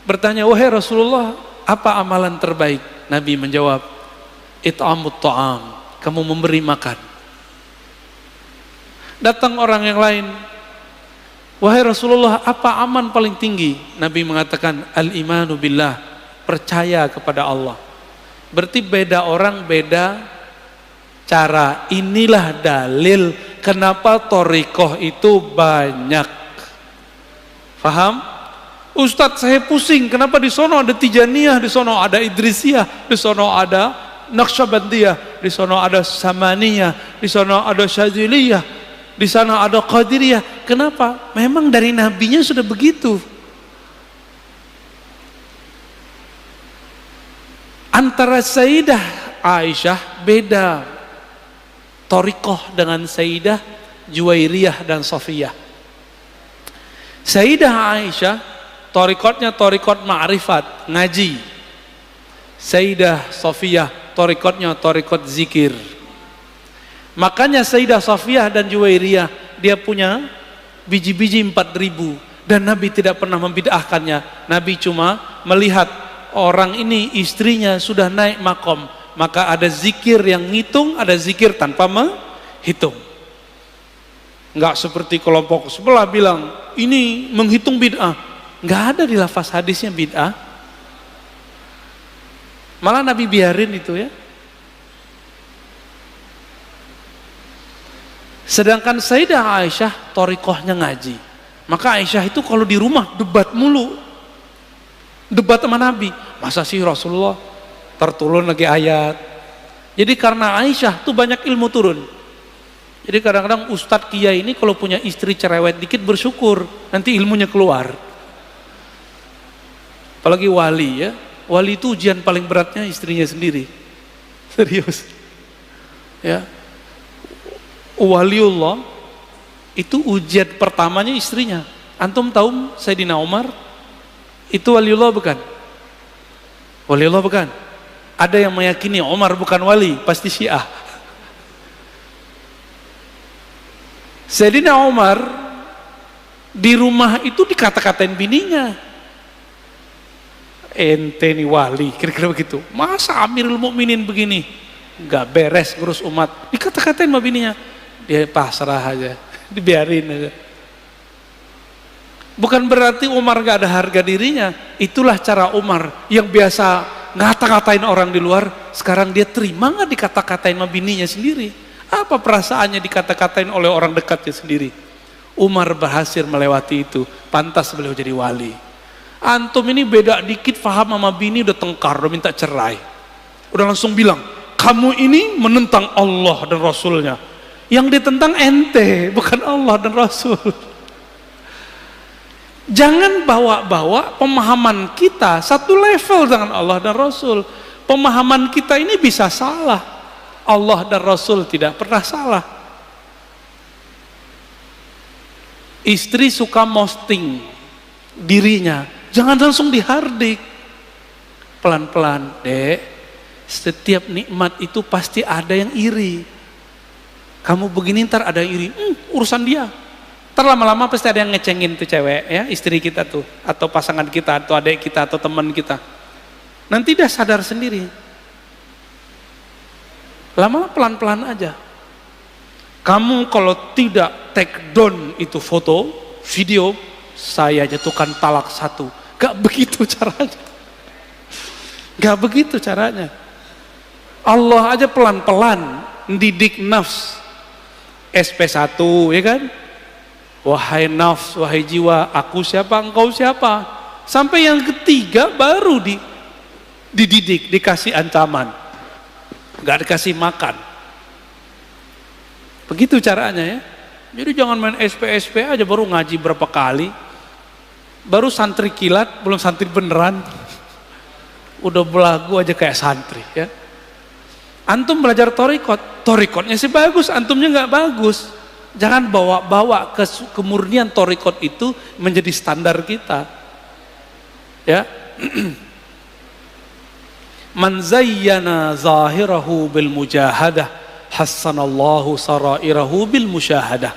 bertanya, wahai Rasulullah, apa amalan terbaik? Nabi menjawab, it'amut ta'am, kamu memberi makan. Datang orang yang lain, wahai Rasulullah, apa aman paling tinggi? Nabi mengatakan, al-imanu billah, percaya kepada Allah. Berarti beda orang, beda cara. Inilah dalil kenapa thariqah itu banyak. Faham? Ustadz, saya pusing, kenapa di sono ada Tijaniyah, di sono ada Idrisiyah, di sono ada Naqsyabandiyah, di sono ada Samaniyah, di sono ada Syadziliyah, di sana ada Qadiriyah. Kenapa? Memang dari nabinya sudah begitu. Antara Sayyidah Aisyah beda thariqah dengan Sayyidah Juwairiyah dan Safiyah. Sayyidah Aisyah thariqatnya thariqat ma'rifat, ngaji. Sayyidah Safiyah thariqatnya thariqat zikir. Makanya Sayyidah Safiyah dan Juwairiyah dia punya biji-biji 4.000 dan Nabi tidak pernah membid'ahkannya. Nabi cuma melihat orang ini istrinya sudah naik makom, maka ada zikir yang ngitung, ada zikir tanpa menghitung. Enggak seperti kelompok sebelah bilang ini menghitung bid'ah. Enggak ada di lafaz hadisnya bid'ah. Malah Nabi biarin itu ya. Sedangkan Sayyidah Aisyah thariqahnya ngaji. Maka Aisyah itu kalau di rumah debat mulu. Debat sama Nabi. Masa sih Rasulullah terturun lagi ayat. Jadi karena Aisyah tuh banyak ilmu turun. Jadi kadang-kadang Ustadz Kiai ini kalau punya istri cerewet dikit bersyukur. Nanti ilmunya keluar. Apalagi wali ya. Wali itu ujian paling beratnya istrinya sendiri. Serius. Ya. Waliullah itu ujian pertamanya istrinya. Antum tahu Sayyidina Umar itu waliullah bukan? Waliullah bukan? Ada yang meyakini Umar bukan wali, pasti Syiah. Sayyidina Umar di rumah itu dikata-katain bininya. Ente nih wali, kira-kira begitu. Masa Amirul Mukminin begini? Enggak beres ngurus umat. Dikata-katain sama bininya. Dia pasrah aja, dibiarin aja. Bukan berarti Umar gak ada harga dirinya. Itulah cara Umar yang biasa ngata-katain orang di luar, sekarang dia terima gak dikata-katain sama bininya sendiri. Apa perasaannya dikata-katain oleh orang dekatnya sendiri? Umar berhasil melewati itu, pantas beliau jadi wali. Antum ini beda dikit paham sama bini udah tengkar, udah minta cerai. Udah langsung bilang, kamu ini menentang Allah dan Rasulnya. Yang ditentang ente, bukan Allah dan Rasul. Jangan bawa-bawa pemahaman kita satu level dengan Allah dan Rasul. Pemahaman kita ini bisa salah. Allah dan Rasul tidak pernah salah. Istri suka posting dirinya, jangan langsung dihardik. Pelan-pelan, Dek. Setiap nikmat itu pasti ada yang iri. Kamu begini ntar ada yang iri, urusan dia. Ntar lama-lama pasti ada yang ngecengin tuh cewek ya, istri kita tuh, atau pasangan kita, atau adik kita, atau teman kita. Nanti dia sadar sendiri. Lama pelan-pelan aja. Kamu kalau tidak take down itu foto, video, saya jatuhkan talak 1. Gak begitu caranya. Gak begitu caranya. Allah aja pelan-pelan mendidik nafs. SP1 ya kan? Wahai nafs, wahai jiwa, aku siapa, engkau siapa? Sampai yang ketiga baru dididik, dikasih ancaman. Gak dikasih makan. Begitu caranya ya. Jadi jangan main SP aja baru ngaji berapa kali. Baru santri kilat, belum santri beneran. Udah belagu aja kayak santri ya. Antum belajar thariqatnya sih bagus, antumnya nggak bagus. Jangan bawa-bawa kemurnian thariqat itu menjadi standar kita. Ya. Man zayyana zahirahu bil mujahadah, hassanallahu sarairahu bil musyahadah.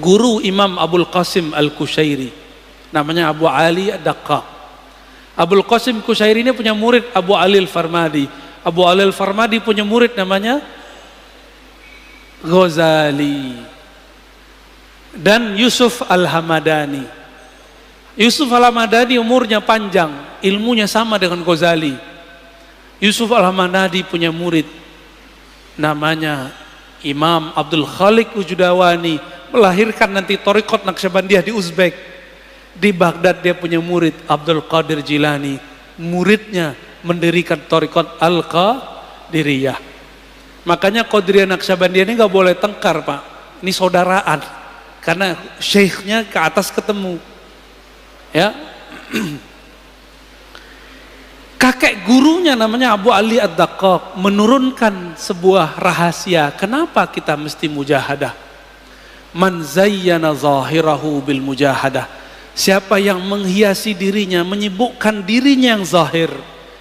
Guru Imam Abul Qasim Al-Kushairi, namanya Abu Ali Ad-Daqqaq. Abul Qasim Kushairi ini punya murid Abu Ali Al-Farmadi. Abu Ali Al-Farmadi punya murid namanya Ghazali, dan Yusuf Al-Hamadani. Yusuf Al-Hamadani umurnya panjang, ilmunya sama dengan Ghazali. Yusuf Al-Hamadani punya murid namanya Imam Abdul Khalik Ujudawani, melahirkan nanti Thariqat Naqsyabandiyah di Uzbek. Di Baghdad dia punya murid Abdul Qadir Jilani, muridnya mendirikan Thariqat Al-Qadiriyah. Makanya Qadiriyah Naqsyabandiyah ini gak boleh tengkar, Pak. Ini saudaraan, karena syekhnya ke atas ketemu. Ya, kakek gurunya namanya Abu Ali Ad-Daqqaq menurunkan sebuah rahasia. Kenapa kita mesti mujahadah? Man zayyana zahirahu bil mujahadah. Siapa yang menghiasi dirinya, menyibukkan dirinya yang zahir.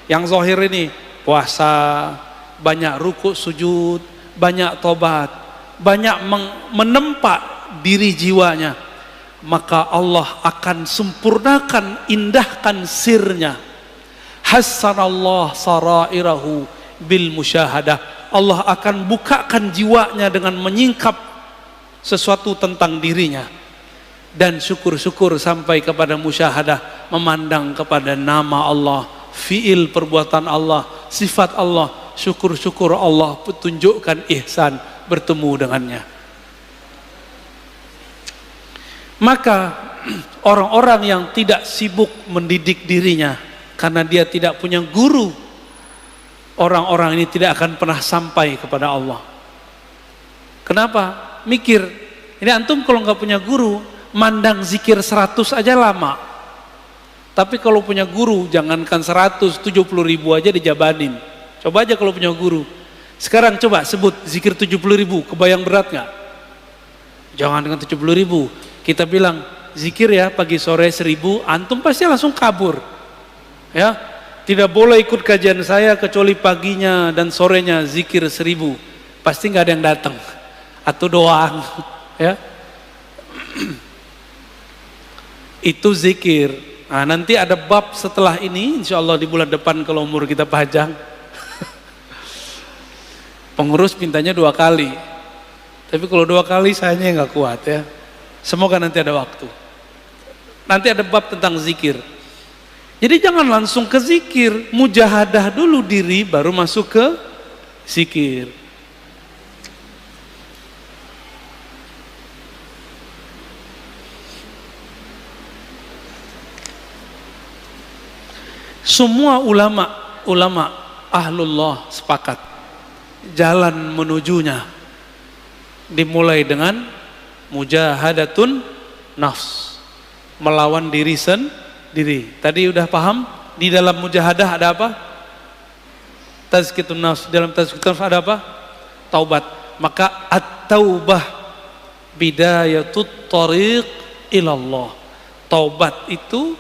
Yang zahir ini puasa, banyak rukuk sujud, banyak tobat, banyak menempa diri jiwanya, maka Allah akan sempurnakan, indahkan sirnya. Hassanallah sarairahu bil musyahadah. Allah akan bukakan jiwanya dengan menyingkap sesuatu tentang dirinya. Dan syukur-syukur sampai kepada musyahadah, memandang kepada nama Allah, fiil perbuatan Allah, sifat Allah. Syukur-syukur Allah tunjukkan ihsan bertemu dengannya. Maka orang-orang yang tidak sibuk mendidik dirinya karena dia tidak punya guru, orang-orang ini tidak akan pernah sampai kepada Allah. Kenapa? Mikir, ini antum kalau nggak punya guru, mandang zikir 100 aja lama. Tapi kalau punya guru, jangankan 100, 70.000 aja dijabanin. Coba aja kalau punya guru. Sekarang coba sebut zikir 70.000, kebayang berat nggak? Jangan dengan 70.000. Kita bilang zikir ya pagi sore 1000, antum pasti langsung kabur. Ya, tidak boleh ikut kajian saya kecuali paginya dan sorenya zikir 1000. Pasti nggak ada yang datang atau doang. Ya, itu zikir. Nah, nanti ada bab setelah ini, insya Allah di bulan depan kalau umur kita panjang. Pengurus mintanya 2 kali, tapi kalau 2 kali sayanya nggak kuat ya. Semoga nanti ada waktu. Nanti ada bab tentang zikir. Jadi jangan langsung ke zikir, mujahadah dulu diri baru masuk ke zikir. Semua ulama ahlullah sepakat jalan menujunya dimulai dengan mujahadatun nafs, melawan diri sendiri. Tadi udah paham di dalam mujahadah ada apa? Tazkiyatun nafs. Dalam tazkiyatun nafs ada apa? Taubat. Maka at-taubah bidayatut thariq ilallah. Taubat itu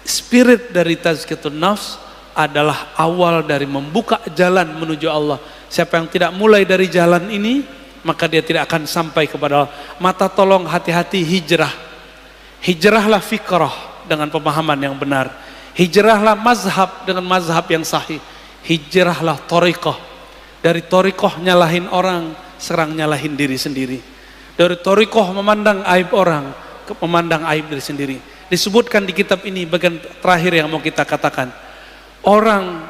spirit dari tazkiyatun nafs, adalah awal dari membuka jalan menuju Allah. Siapa yang tidak mulai dari jalan ini, maka dia tidak akan sampai kepada Allah. Mata tolong hati-hati hijrah. Hijrahlah fikrah dengan pemahaman yang benar. Hijrahlah mazhab dengan mazhab yang sahih. Hijrahlah thariqah. Dari thariqah nyalahin orang, sekarang nyalahin diri sendiri. Dari thariqah memandang aib orang, ke memandang aib diri sendiri. Disebutkan di kitab ini bagian terakhir yang mau kita katakan. Orang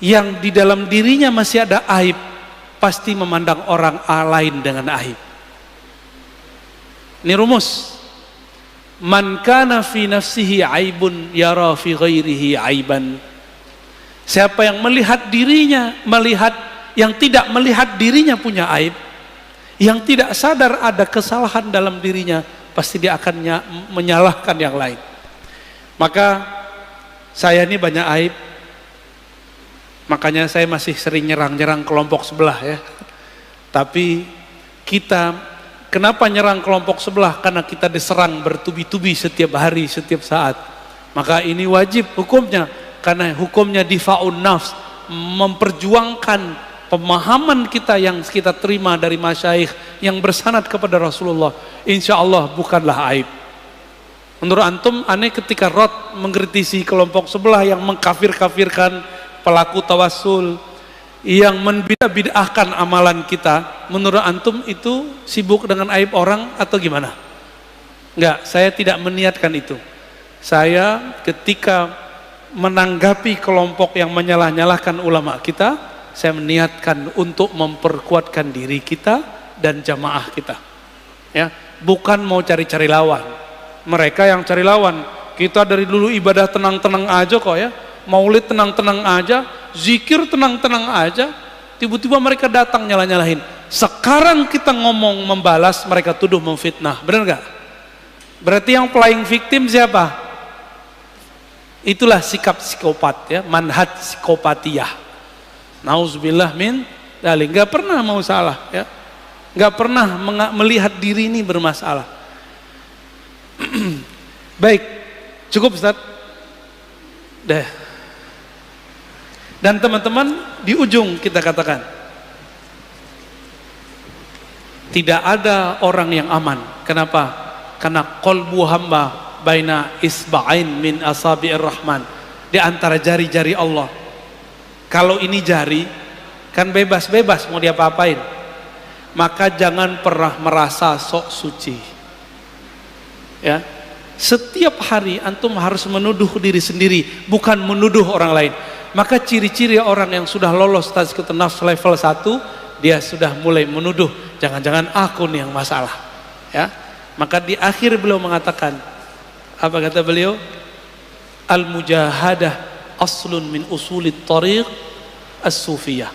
yang di dalam dirinya masih ada aib, pasti memandang orang lain dengan aib. Ini rumus. Man kana fi nafsihi aibun yara fi ghairihi aiban. Siapa yang melihat dirinya, yang tidak melihat dirinya punya aib, yang tidak sadar ada kesalahan dalam dirinya, pasti dia akan menyalahkan yang lain. Maka saya ini banyak aib, makanya saya masih sering nyerang-nyerang kelompok sebelah ya. Tapi kita kenapa nyerang kelompok sebelah? Karena kita diserang bertubi-tubi setiap hari, setiap saat. Maka ini wajib hukumnya, karena hukumnya difa'un nafs, memperjuangkan pemahaman kita yang kita terima dari masyayikh yang bersanad kepada Rasulullah. Insya Allah bukanlah aib. Menurut antum aneh ketika Rod mengkritisi kelompok sebelah yang mengkafir-kafirkan pelaku tawassul, yang membid'ahkan amalan kita, menurut antum itu sibuk dengan aib orang atau gimana? Enggak, saya tidak meniatkan itu. Saya ketika menanggapi kelompok yang menyalah-nyalahkan ulama kita, saya meniatkan untuk memperkuatkan diri kita dan jamaah kita. Ya, bukan mau cari-cari lawan. Mereka yang cari lawan. Kita dari dulu ibadah tenang-tenang aja kok ya. Maulid tenang-tenang aja, zikir tenang-tenang aja, tiba-tiba mereka datang nyalah-nyalahin. Sekarang kita ngomong membalas, mereka tuduh memfitnah. Benar nggak? Berarti yang playing victim siapa? Itulah sikap psikopat ya, manhaj psikopatiyah. Nauzubillah min dzalik. Nggak pernah mau salah ya, nggak pernah melihat diri ini bermasalah. Baik, cukup Ustaz. Dah. Dan teman-teman, di ujung kita katakan, tidak ada orang yang aman. Kenapa? Karena qalbu hamba baina isba'ain min asabi'ir rahman, di antara jari-jari Allah. Kalau ini jari kan bebas-bebas mau diapa-apain. Maka jangan pernah merasa sok suci. Ya. Setiap hari antum harus menuduh diri sendiri, bukan menuduh orang lain. Maka ciri-ciri orang yang sudah lolos tazkiyatun nafs level 1, dia sudah mulai menuduh, jangan-jangan aku nih yang masalah. Ya. Maka di akhir beliau mengatakan, apa kata beliau? Al-mujahadah aslun min usulit tariq as-sufiyah.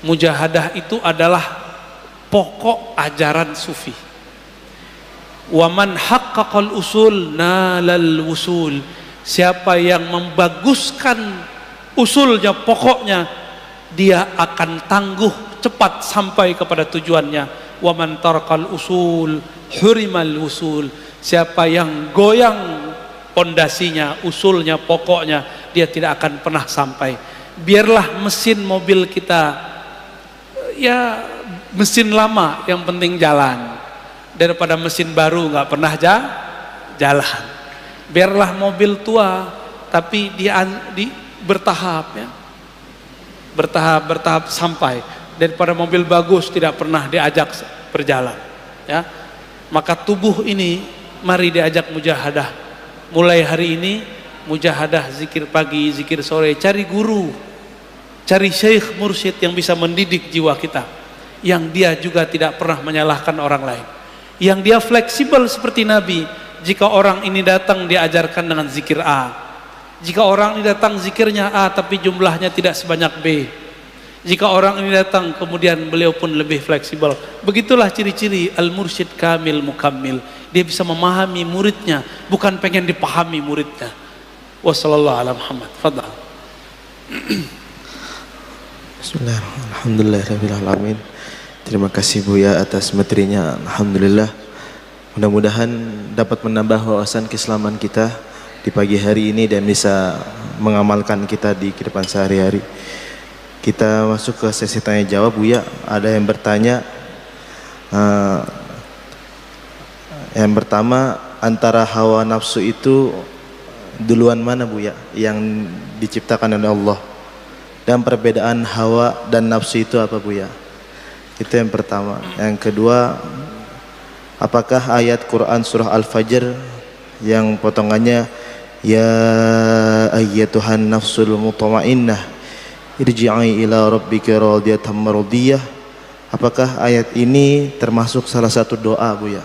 Mujahadah itu adalah pokok ajaran sufi. Wa man haqqaqal usul nalal wusul. Siapa yang membaguskan usulnya, pokoknya, dia akan tangguh cepat sampai kepada tujuannya. Wa man tarqal usul hurimal wusul. Siapa yang goyang pondasinya, usulnya, pokoknya, dia tidak akan pernah sampai. Biarlah mesin mobil kita ya mesin lama, yang penting jalan, daripada mesin baru nggak pernah jalan. Biarlah mobil tua tapi dia bertahap ya, bertahap sampai, daripada mobil bagus tidak pernah diajak berjalan ya. Maka tubuh ini mari diajak mujahadah. Mulai hari ini mujahadah, zikir pagi, zikir sore, cari guru, cari syekh mursyid yang bisa mendidik jiwa kita, yang dia juga tidak pernah menyalahkan orang lain, yang dia fleksibel seperti Nabi. Jika orang ini datang diajarkan dengan zikir A, jika orang ini datang zikirnya A tapi jumlahnya tidak sebanyak B, jika orang ini datang kemudian beliau pun lebih fleksibel. Begitulah ciri-ciri al-mursyid kamil mukammil. Dia bisa memahami muridnya, bukan pengen dipahami muridnya. Wassallallahu ala Muhammad. Fadhal. Bismillahirrahmanirrahim. Alhamdulillahirrahmanirrahim. Terima kasih Buya atas materinya. Alhamdulillah. Mudah-mudahan dapat menambah wawasan keislaman kita di pagi hari ini dan bisa mengamalkan kita di kehidupan sehari-hari. Kita masuk ke sesi tanya jawab Buya. Ada yang bertanya, yang pertama, antara hawa nafsu itu duluan mana Buya yang diciptakan oleh Allah, dan perbedaan hawa dan nafsu itu apa Buya? Itu yang pertama. Yang kedua, apakah ayat Quran surah Al-Fajr yang potongannya ya ayyatuhan nafsul mutmainnah irji'i ila rabbika radiyatan mardiyah, apakah ayat ini termasuk salah satu doa Buya?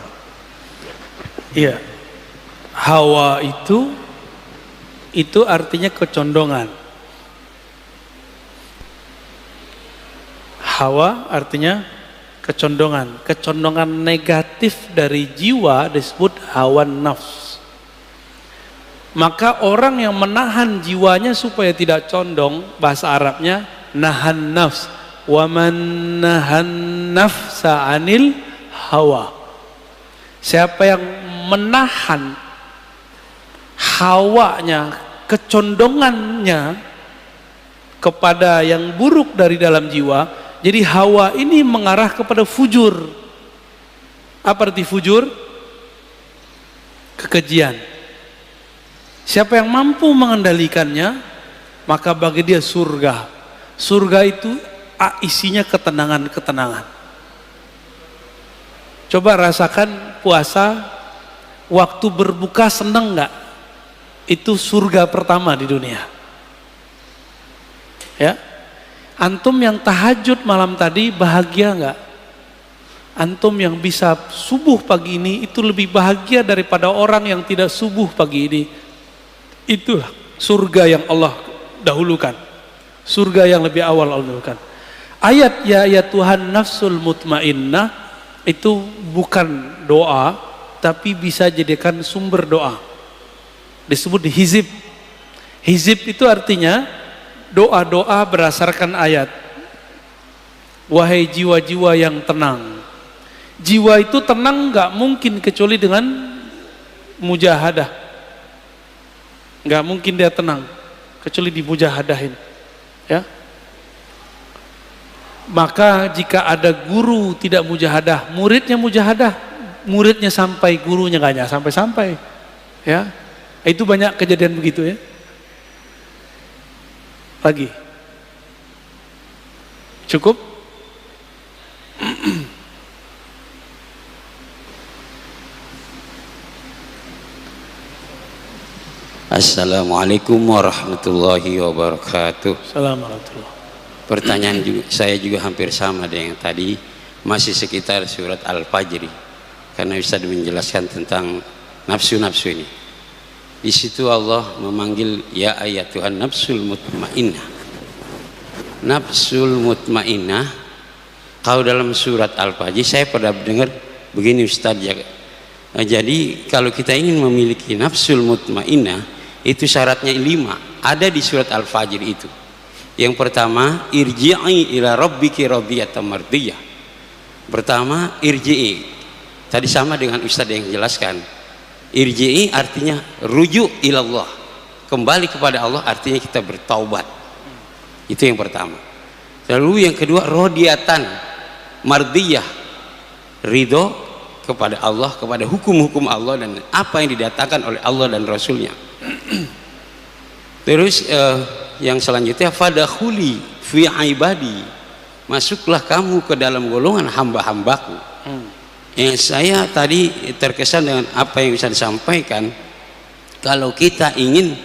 Iya. Hawa itu artinya kecondongan. Hawa artinya kecondongan. Kecondongan negatif dari jiwa disebut hawa nafs. Maka orang yang menahan jiwanya supaya tidak condong, bahasa Arabnya nahan nafs. Wa man nahan nafsa anil hawa. Siapa yang menahan hawanya, kecondongannya kepada yang buruk dari dalam jiwa. Jadi hawa ini mengarah kepada fujur. Apa arti fujur? Kekejian. Siapa yang mampu mengendalikannya, maka bagi dia surga. Surga itu isinya ketenangan-ketenangan. Coba rasakan puasa, waktu berbuka senang nggak? Itu surga pertama di dunia. Ya, antum yang tahajud malam tadi bahagia nggak? Antum yang bisa subuh pagi ini itu lebih bahagia daripada orang yang tidak subuh pagi ini. Itulah surga yang Allah dahulukan, surga yang lebih awal Allah dahulukan. Ayat ya Tuhan nafsul mutmainnah itu bukan doa, tapi bisa jadikan sumber doa. Disebut hizib. Hizib itu artinya doa-doa berdasarkan ayat. Wahai jiwa-jiwa yang tenang. Jiwa itu tenang nggak mungkin kecuali dengan mujahadah. Nggak mungkin dia tenang kecuali dimujahadahin. Ya. Maka jika ada guru tidak mujahadah, muridnya sampai, gurunya nggak sampai. Ya. Itu banyak kejadian begitu ya. Lagi. Cukup? Assalamualaikum warahmatullahi wabarakatuh. Assalamualaikum. Pertanyaan saya juga hampir sama dengan yang tadi, masih sekitar surat Al-Fajr. Karena Ustaz menjelaskan tentang nafsu-nafsu ini. Di situ Allah memanggil ya ayat Tuhan nafsul mutmainnah. Nafsul mutmainnah, kalau dalam surat Al-Fajr saya pernah dengar begini Ustaz ya. Jadi kalau kita ingin memiliki nafsul mutmainnah itu syaratnya 5, ada di surat Al-Fajr itu. Yang pertama, irji'i ila rabbiki radiyatan mardiyah. Pertama, irji'i. Tadi sama dengan Ustaz yang jelaskan. Irji'i artinya rujuk ilallah, kembali kepada Allah, artinya kita bertaubat. Itu yang pertama. Lalu yang kedua, rodiyatan mardiyah, ridho kepada Allah, kepada hukum-hukum Allah dan apa yang didatangkan oleh Allah dan Rasulnya. Terus yang selanjutnya, fadakhuli fi ibadi, masuklah kamu ke dalam golongan hamba-hambaku. Yang saya tadi terkesan dengan apa yang bisa disampaikan, kalau kita ingin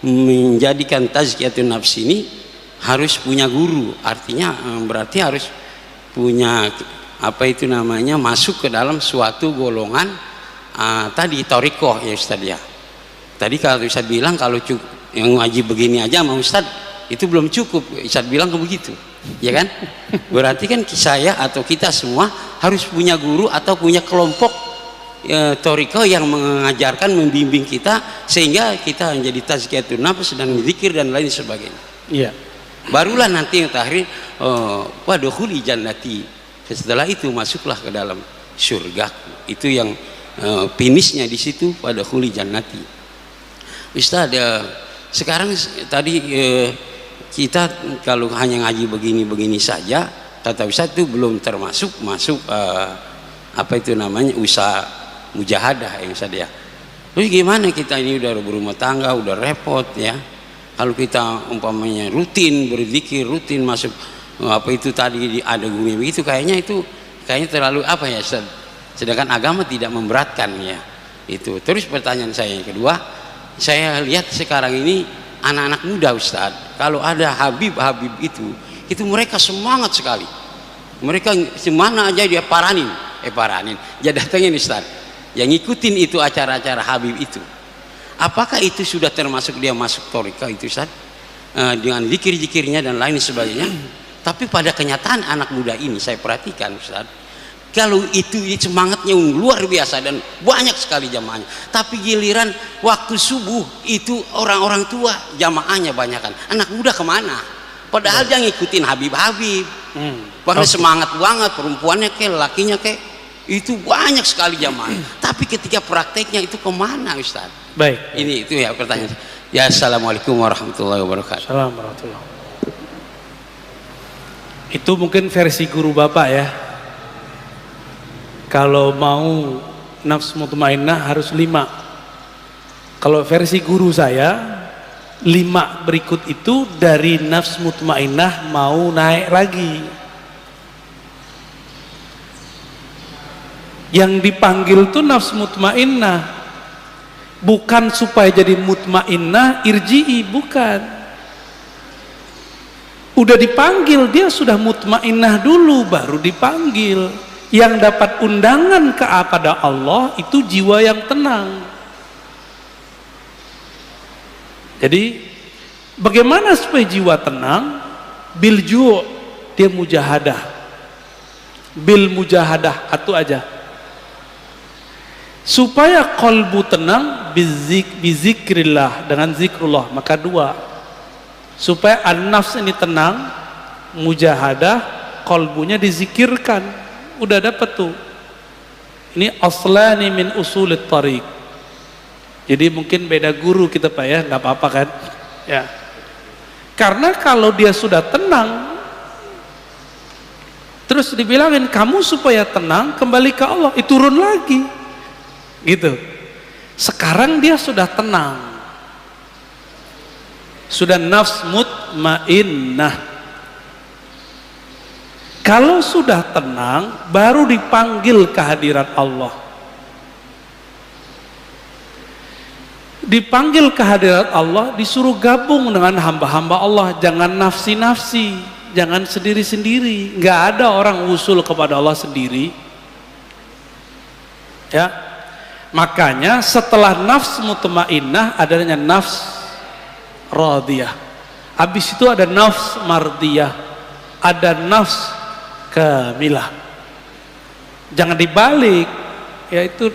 menjadikan tazkiyatun nafs ini harus punya guru, artinya berarti harus punya apa itu namanya, masuk ke dalam suatu golongan tadi torikoh ya Ustaz ya. Tadi kalau Ustaz bilang kalau yang ngaji begini aja sama Ustaz itu belum cukup, Ustaz bilang begitu. Ya kan? Berarti kan saya atau kita semua harus punya guru atau punya kelompok toriko yang mengajarkan, membimbing kita sehingga kita menjadi tazkiyatun nafs dan zikir dan lain sebagainya. Iya. Barulah nanti yang terakhir wadkhuli jannati. Setelah itu masuklah ke dalam surgaku. Itu yang finishnya di situ, wadkhuli jannati. Ustaz, sekarang tadi kita kalau hanya ngaji begini-begini saja, kata Ustaz itu belum termasuk apa itu namanya usaha mujahadah ya Ustaz ya. Terus gimana kita ini udah berumah tangga, udah repot ya. Kalau kita umpamanya rutin berzikir, rutin masuk apa itu tadi ada gumi begitu, kayaknya terlalu apa ya Ustaz. Sedangkan agama tidak memberatkan ya. Itu. Terus pertanyaan saya yang kedua, saya lihat sekarang ini anak-anak muda Ustaz, kalau ada Habib itu mereka semangat sekali. Mereka semana aja dia paranin. Dia datangin Ustaz, yang ngikutin itu acara-acara Habib itu. Apakah itu sudah termasuk dia masuk torika itu Ustaz? Dengan zikir-zikirnya dan lain sebagainya. Tapi pada kenyataan anak muda ini saya perhatikan Ustaz, kalau itu semangatnya luar biasa dan banyak sekali jamaahnya, tapi giliran waktu subuh itu orang-orang tua jamaahnya banyakan, anak muda kemana? Padahal dia ngikutin Habib-Habib, bahkan semangat banget, perempuannya kayak lelakinya kayak itu banyak sekali jamaah. Tapi ketika prakteknya itu kemana Ustaz? Baik. Ini itu ya pertanyaan. Ya, assalamualaikum warahmatullahi wabarakatuh. Assalamualaikum warahmatullahi. Itu mungkin versi guru Bapak ya. Kalau mau nafsu mutmainnah harus 5. Kalau versi guru saya 5 berikut itu dari nafs mutmainnah mau naik lagi. Yang dipanggil tuh nafs mutmainnah, bukan supaya jadi mutmainnah irji'i, bukan. Udah dipanggil, dia sudah mutmainnah dulu baru dipanggil. Yang dapat undangan kepada Allah itu jiwa yang tenang. Jadi bagaimana supaya jiwa tenang? Bil ju', dia mujahadah. Bil mujahadah, itu aja. Supaya qalbu tenang bizikrillah, dengan zikrullah. Maka 2. Supaya an-nafs ini tenang, mujahadah, qalbunya dizikirkan. Udah dapat tuh. Ini aslani min usulit tariq. Jadi mungkin beda guru kita Pak ya, nggak apa-apa kan? Ya. Karena kalau dia sudah tenang, terus dibilangin kamu supaya tenang kembali ke Allah, itu turun lagi, gitu. Sekarang dia sudah tenang, sudah nafs mutmainnah. Kalau sudah tenang, baru dipanggil kehadirat Allah. Dipanggil kehadirat Allah, disuruh gabung dengan hamba-hamba Allah. Jangan nafsi-nafsi, jangan sendiri-sendiri. Nggak ada orang usul kepada Allah sendiri. Ya, makanya setelah nafs mutmainnah adanya nafs radiyah. Habis itu ada nafs mardiyah, ada nafs kamilah. Jangan dibalik, ya itu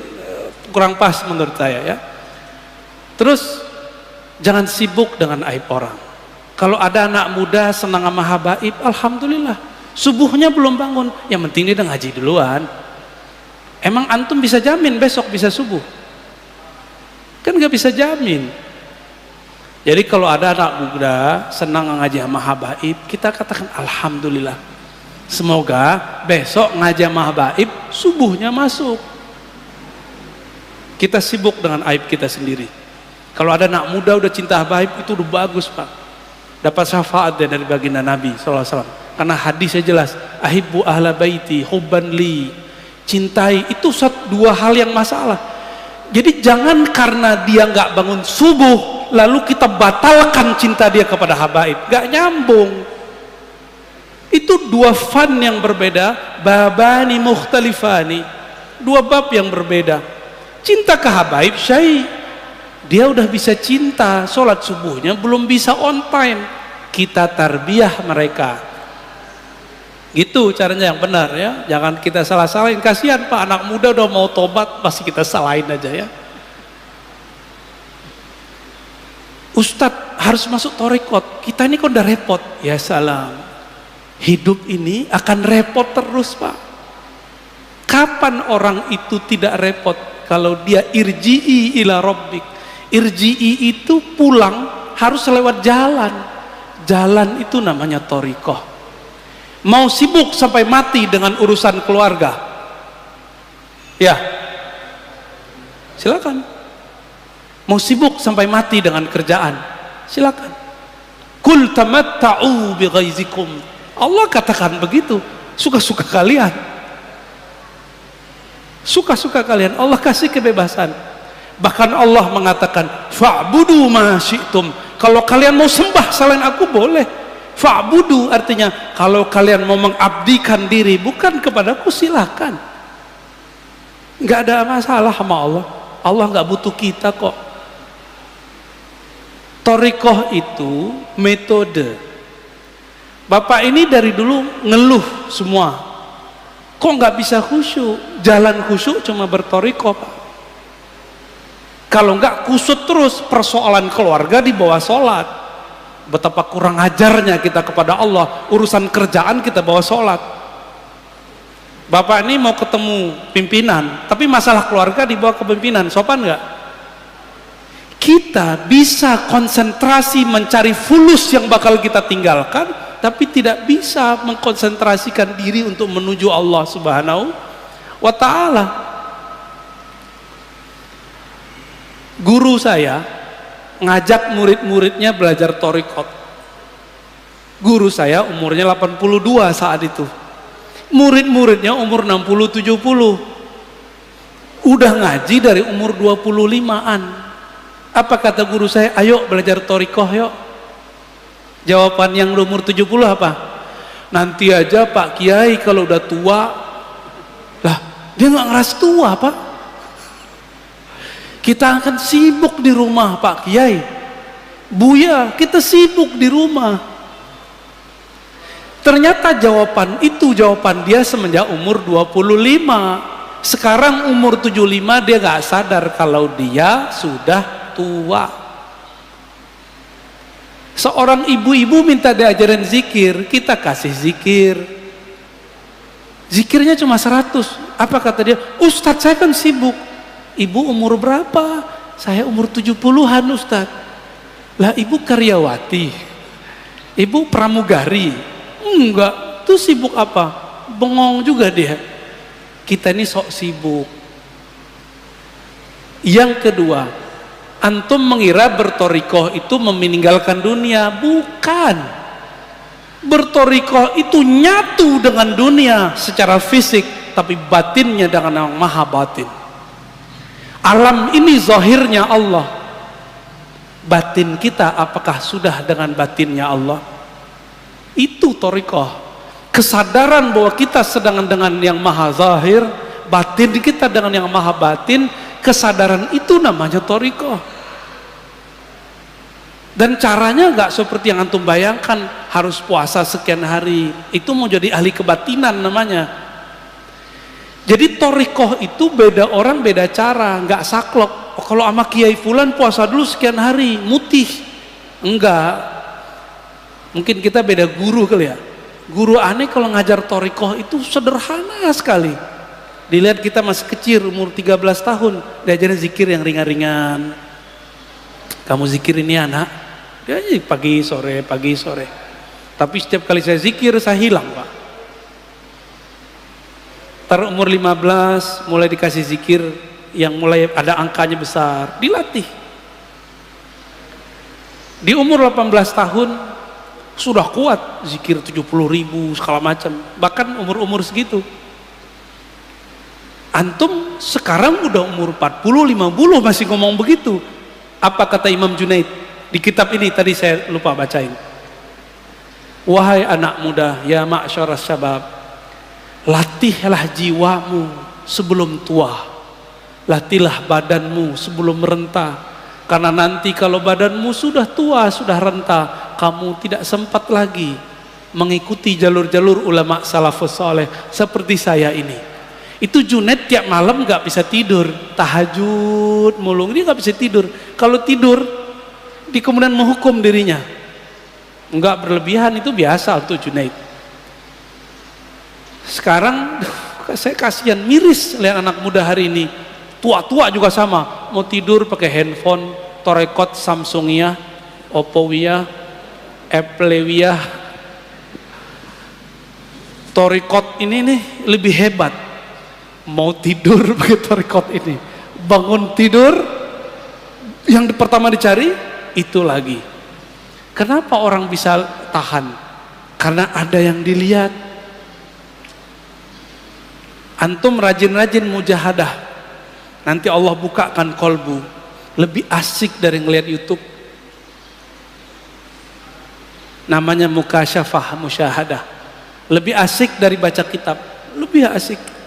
kurang pas menurut saya ya. Terus jangan sibuk dengan aib orang. Kalau ada anak muda senang sama habaib, alhamdulillah. Subuhnya belum bangun, yang penting dia udah ngaji duluan. Emang antum bisa jamin besok bisa subuh? Kan gak bisa jamin. Jadi kalau ada anak muda senang ngaji sama habaib, kita katakan alhamdulillah. Semoga besok ngaji sama habaib subuhnya masuk. Kita sibuk dengan aib kita sendiri. Kalau ada anak muda udah cinta habaib, itu udah bagus Pak. Dapat syafaat dari baginda Nabi SAW. Karena hadisnya jelas, ahibbu ahla baiti hubban li. Cintai, itu 2 hal yang masalah. Jadi jangan karena dia nggak bangun subuh lalu kita batalkan cinta dia kepada habaib. Nggak nyambung. Itu 2 fan yang berbeda, babani mukhtalifani. 2 bab yang berbeda. Cinta ke habaib syai', dia udah bisa cinta, sholat subuhnya belum bisa on time, kita tarbiyah mereka. Gitu caranya yang benar ya. Jangan kita salah-salahin. Kasihan Pak, anak muda udah mau tobat pasti kita salahin aja ya. Ustadz harus masuk thariqat, kita ini kok udah repot. Ya salam, hidup ini akan repot terus Pak. Kapan orang itu tidak repot? Kalau dia irji'i ila rabbik. Irji'i itu pulang harus lewat jalan. Jalan itu namanya thariqah. Mau sibuk sampai mati dengan urusan keluarga, ya silakan. Mau sibuk sampai mati dengan kerjaan, silakan. Kul tamatta'u bighaizikum. Allah katakan begitu. Suka-suka kalian. Suka-suka kalian. Allah kasih kebebasan. Bahkan Allah mengatakan fa'budu ma syi'tum. Kalau kalian mau sembah selain aku boleh. Fa'budu artinya kalau kalian mau mengabdikan diri bukan kepadaku silakan. Nggak ada masalah sama Allah. Allah nggak butuh kita kok. Thariqah itu metode. Bapak ini dari dulu ngeluh semua. Kok nggak bisa khusyuk? Jalan khusyuk cuma berthariqah Pak. Kalau nggak kusut terus, persoalan keluarga di bawah sholat. Betapa kurang ajarnya kita kepada Allah. Urusan kerjaan kita bawa sholat. Bapak ini mau ketemu pimpinan, tapi masalah keluarga dibawa ke pimpinan, sopan nggak? Kita bisa konsentrasi mencari fulus yang bakal kita tinggalkan, tapi tidak bisa mengkonsentrasikan diri untuk menuju Allah Subhanahu wa Ta'ala. Guru saya ngajak murid-muridnya belajar thariqat. Guru saya umurnya 82 saat itu, murid-muridnya umur 60-70, udah ngaji dari umur 25-an. Apa kata guru saya? Ayo belajar thariqah yuk. Jawaban yang umur 70 apa? Nanti aja Pak Kiai kalau udah tua. Lah, dia nggak ngeras tua Pak. Kita akan sibuk di rumah Pak Kiai. Buya, kita sibuk di rumah. Ternyata jawaban dia semenjak umur 25. Sekarang umur 75 dia nggak sadar kalau dia sudah tua. Seorang ibu-ibu minta diajarin zikir, kita kasih zikir. Zikirnya cuma 100. Apa kata dia? Ustadz saya kan sibuk. Ibu umur berapa? Saya umur 70-an Ustadz. Lah ibu karyawati, ibu pramugari. Enggak, tuh sibuk apa? Bengong juga dia. Kita ini sok sibuk. Yang kedua, antum mengira berthariqah itu meninggalkan dunia. Bukan. Berthariqah itu nyatu dengan dunia secara fisik, tapi batinnya dengan yang maha batin. Alam ini zahirnya Allah, batin kita apakah sudah dengan batinnya Allah? Itu thariqah. Kesadaran bahwa kita sedang dengan yang maha zahir, batin kita dengan yang maha batin. Kesadaran itu namanya thariqah. Dan caranya nggak seperti yang antum bayangkan, harus puasa sekian hari. Itu mau jadi ahli kebatinan namanya. Jadi thariqah itu beda orang beda cara, nggak saklek. Oh, kalau sama Kiai Fulan puasa dulu sekian hari, mutih. Enggak. Mungkin kita beda guru kali ya. Guru aneh kalau ngajar thariqah itu sederhana sekali. Dilihat kita masih kecil, umur 13 tahun, diajarin zikir yang ringan-ringan. Kamu zikir ini anak, dia pagi sore. Tapi setiap kali saya zikir saya hilang Pak. Tar umur 15 mulai dikasih zikir yang mulai ada angkanya besar, dilatih. Di umur 18 tahun sudah kuat zikir 70.000 segala macam, bahkan umur-umur segitu. Antum sekarang udah umur 40-50 masih ngomong begitu. Apa kata Imam Junaid di kitab ini tadi saya lupa bacain? Wahai anak muda, ya ma'syaras syabab, latihlah jiwamu sebelum tua, latihlah badanmu sebelum merenta, karena nanti kalau badanmu sudah tua, sudah renta, kamu tidak sempat lagi mengikuti jalur-jalur ulama salafus saleh seperti saya ini. Itu Junaid tiap malam nggak bisa tidur, tahajud mulu, dia nggak bisa tidur. Kalau tidur di kemudian menghukum dirinya, nggak berlebihan, itu biasa untuk Junaid. Sekarang saya kasihan, miris lihat anak muda hari ini, tua-tua juga sama, mau tidur pakai handphone, thariqat Samsungiyah, Oppowiyah, Applewiyah. Thariqat ini nih lebih hebat. Mau tidur pakai thariqat ini, bangun tidur yang pertama dicari itu lagi. Kenapa orang bisa tahan? Karena ada yang dilihat. Antum rajin-rajin mujahadah, nanti Allah bukakan kolbu, lebih asik dari ngelihat YouTube. Namanya mukasyafah, musyahadah, lebih asik dari baca kitab, lebih asik.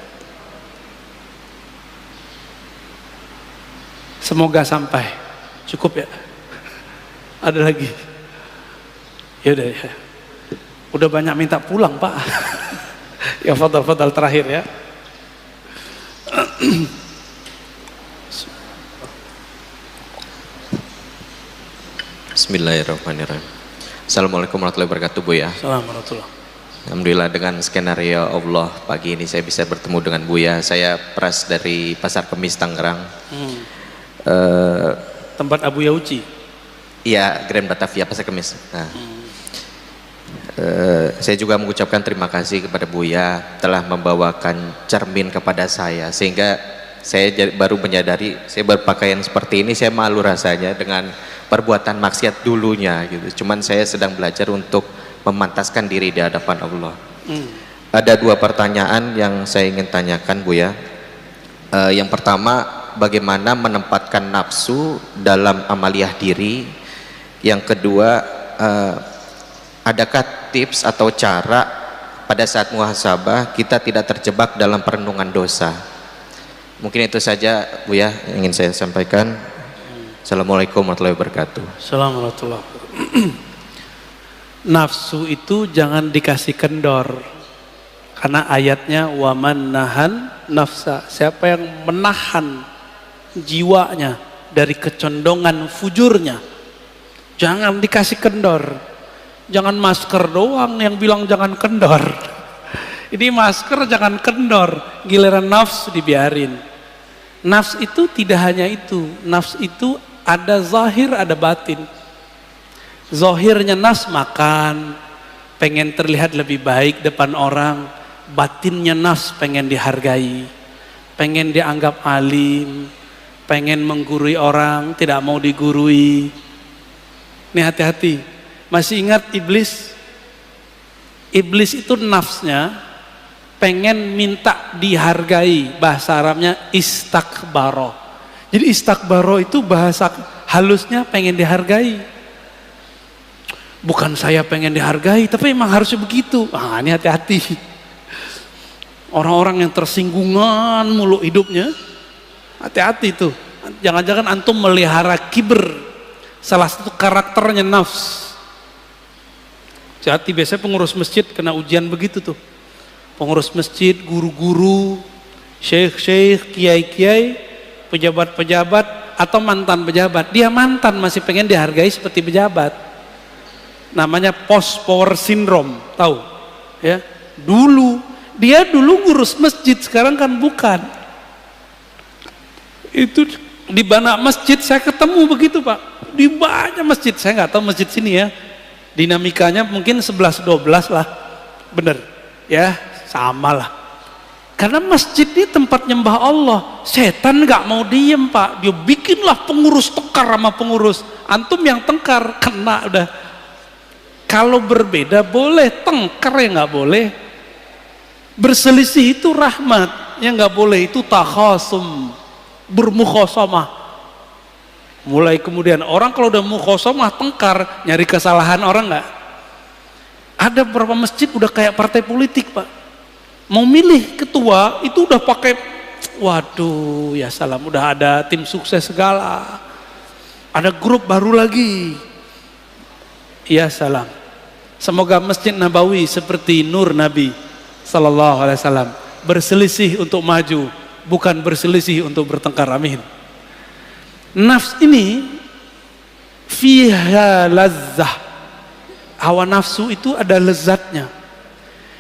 Semoga sampai. Cukup ya? Ada lagi? Ya udah ya. Udah banyak minta pulang Pak. Ya fadal terakhir ya. Bismillahirrahmanirrahim. Assalamualaikum warahmatullahi wabarakatuh Buya. Assalamualaikum. Alhamdulillah dengan skenario Allah pagi ini saya bisa bertemu dengan Buya. Saya Pras dari Pasar Kemis Tangerang. Tempat Abu Yauci. Iya, Grand Batavia Pasar Kemis. Nah, saya juga mengucapkan terima kasih kepada Buya telah membawakan cermin kepada saya, sehingga baru menyadari saya berpakaian seperti ini, saya malu rasanya dengan perbuatan maksiat dulunya gitu. Cuman saya sedang belajar untuk memantaskan diri di hadapan Allah. Ada 2 pertanyaan yang saya ingin tanyakan Buya. Yang pertama, bagaimana menempatkan nafsu dalam amaliyah diri? Yang kedua, adakah tips atau cara pada saat muhasabah kita tidak terjebak dalam perenungan dosa? Mungkin itu saja Buya yang ingin saya sampaikan. Assalamualaikum warahmatullahi wabarakatuh. Assalamualaikum warahmatullahi wabarakatuh. Nafsu itu jangan dikasih kendor, karena ayatnya waman nahan nafsa, siapa yang menahan jiwanya dari kecondongan fujurnya, jangan dikasih kendor. Jangan masker doang yang bilang jangan kendor. Ini masker jangan kendor, giliran nafsu dibiarin. Nafs itu tidak hanya itu, nafs itu ada zahir ada batin. Zahirnya nafs makan, pengen terlihat lebih baik depan orang. Batinnya nafs pengen dihargai, pengen dianggap alim, pengen menggurui orang, tidak mau digurui. Ini hati-hati. Masih ingat iblis? Iblis itu nafsnya pengen minta dihargai, bahasa Arabnya istakbaro. Jadi istakbaro itu bahasa halusnya pengen dihargai. Bukan saya pengen dihargai, tapi emang harusnya begitu. Ini hati-hati. Orang-orang yang tersinggungan mulu hidupnya, hati-hati tuh. Jangan-jangan antum melihara kibr, salah satu karakternya nafs. Hati, biasanya pengurus masjid kena ujian begitu tuh. Pengurus masjid, guru-guru, syekh-syekh, kiai-kiai, pejabat-pejabat atau mantan pejabat. Dia mantan masih pengen dihargai seperti pejabat. Namanya post power syndrome, tahu? Ya. Dia dulu ngurus masjid, sekarang kan bukan. Itu di banyak masjid saya ketemu begitu Pak. Di banyak masjid, saya nggak tahu masjid sini ya. Dinamikanya mungkin 11-12 lah, bener ya, sama lah. Karena masjid ini tempat nyembah Allah. Setan nggak mau diem Pak, dia bikinlah pengurus tengkar sama pengurus. Antum yang tengkar kena udah. Kalau berbeda boleh, tengkar ya nggak boleh. Berselisih itu rahmat, yang nggak boleh itu takhasum, bermukhasamah. Mulai kemudian orang kalau udah mukhasamah tengkar, nyari kesalahan orang nggak? Ada beberapa masjid udah kayak partai politik Pak. Mau milih ketua itu udah pakai, waduh ya salam, udah ada tim sukses segala. Ada grup baru lagi. Ya salam. Semoga Masjid Nabawi seperti nur Nabi sallallahu alaihi wasallam, berselisih untuk maju, bukan berselisih untuk bertengkar. Amin. Nafs ini fiha lazzah, hawa nafsu itu ada lezatnya.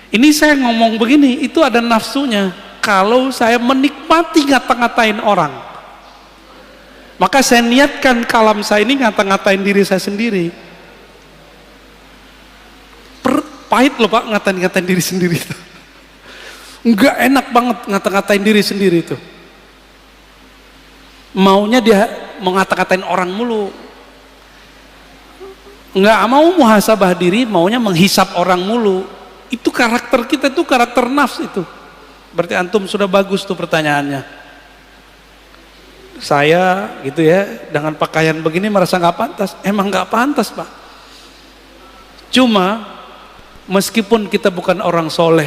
Ini saya ngomong begini, itu ada nafsunya. Kalau saya menikmati ngata-ngatain orang, maka saya niatkan kalam saya ini ngata-ngatain diri saya sendiri. Pahit loh Pak ngatain diri sendiri itu. Enggak enak banget ngata-ngatain diri sendiri itu. Maunya dia mau ngata-ngatain orang mulu. Enggak mau muhasabah diri, maunya menghisap orang mulu. Itu karakter kita, itu karakter nafs itu. Berarti antum sudah bagus tuh pertanyaannya. Saya gitu ya, dengan pakaian begini merasa nggak pantas. Emang nggak pantas Pak. Cuma meskipun kita bukan orang soleh,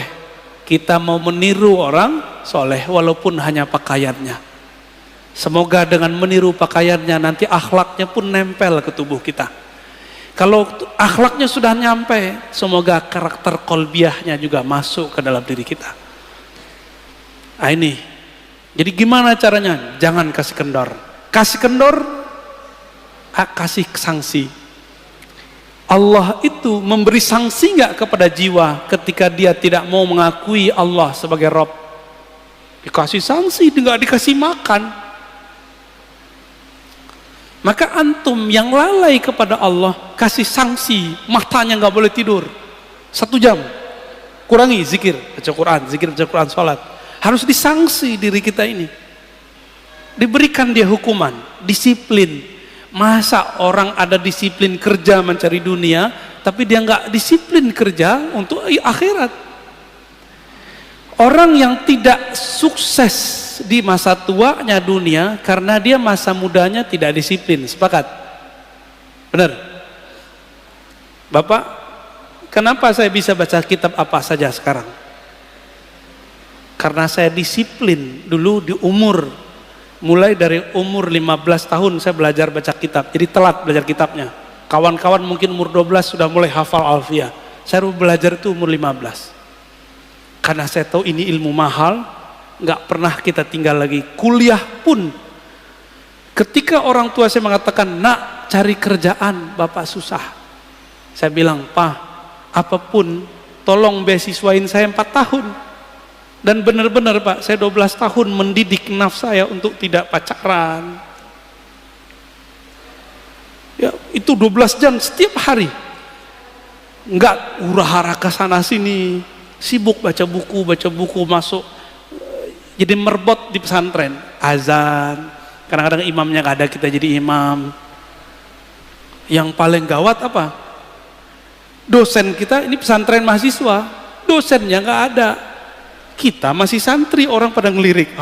kita mau meniru orang soleh walaupun hanya pakaiannya. Semoga dengan meniru pakaiannya nanti akhlaknya pun nempel ke tubuh kita. Kalau akhlaknya sudah nyampe, semoga karakter kolbiahnya juga masuk ke dalam diri kita. Nah ini, jadi gimana caranya? Jangan kasih kendor. Kasih kendor, kasih sanksi. Allah itu memberi sanksi nggak kepada jiwa ketika dia tidak mau mengakui Allah sebagai Rabb? Dikasih sanksi, nggak dikasih makan. Maka antum yang lalai kepada Allah, kasih sanksi, matanya nggak boleh tidur 1 jam, kurangi zikir, baca Quran, sholat. Harus disangsi diri kita ini. diberikan dia hukuman, disiplin. Masa orang ada disiplin kerja mencari dunia, tapi dia nggak disiplin kerja untuk akhirat. Orang yang tidak sukses di masa tuanya dunia karena dia masa mudanya tidak disiplin. Sepakat? Benar? Bapak, kenapa saya bisa baca kitab apa saja sekarang? Karena saya disiplin dulu di umur, mulai dari umur 15 tahun saya belajar baca kitab, jadi telat belajar kitabnya. Kawan-kawan mungkin umur 12 sudah mulai hafal alfiah, saya belajar itu umur 15. Karena saya tahu ini ilmu mahal, nggak pernah kita tinggal lagi. Kuliah pun, ketika orang tua saya mengatakan, nak cari kerjaan, bapak susah. Saya bilang, Pak, apapun, tolong beasiswain saya 4 tahun. Dan benar-benar Pak, saya 12 tahun mendidik nafsu saya untuk tidak pacaran. Ya, itu 12 jam setiap hari. Enggak hura-hara ke sana sini, sibuk baca buku masuk. Jadi merbot di pesantren, azan. Kadang-kadang imamnya nggak ada, kita jadi imam. Yang paling gawat apa? Dosen kita ini pesantren mahasiswa, dosennya nggak ada. Kita masih santri, orang pada ngelirik.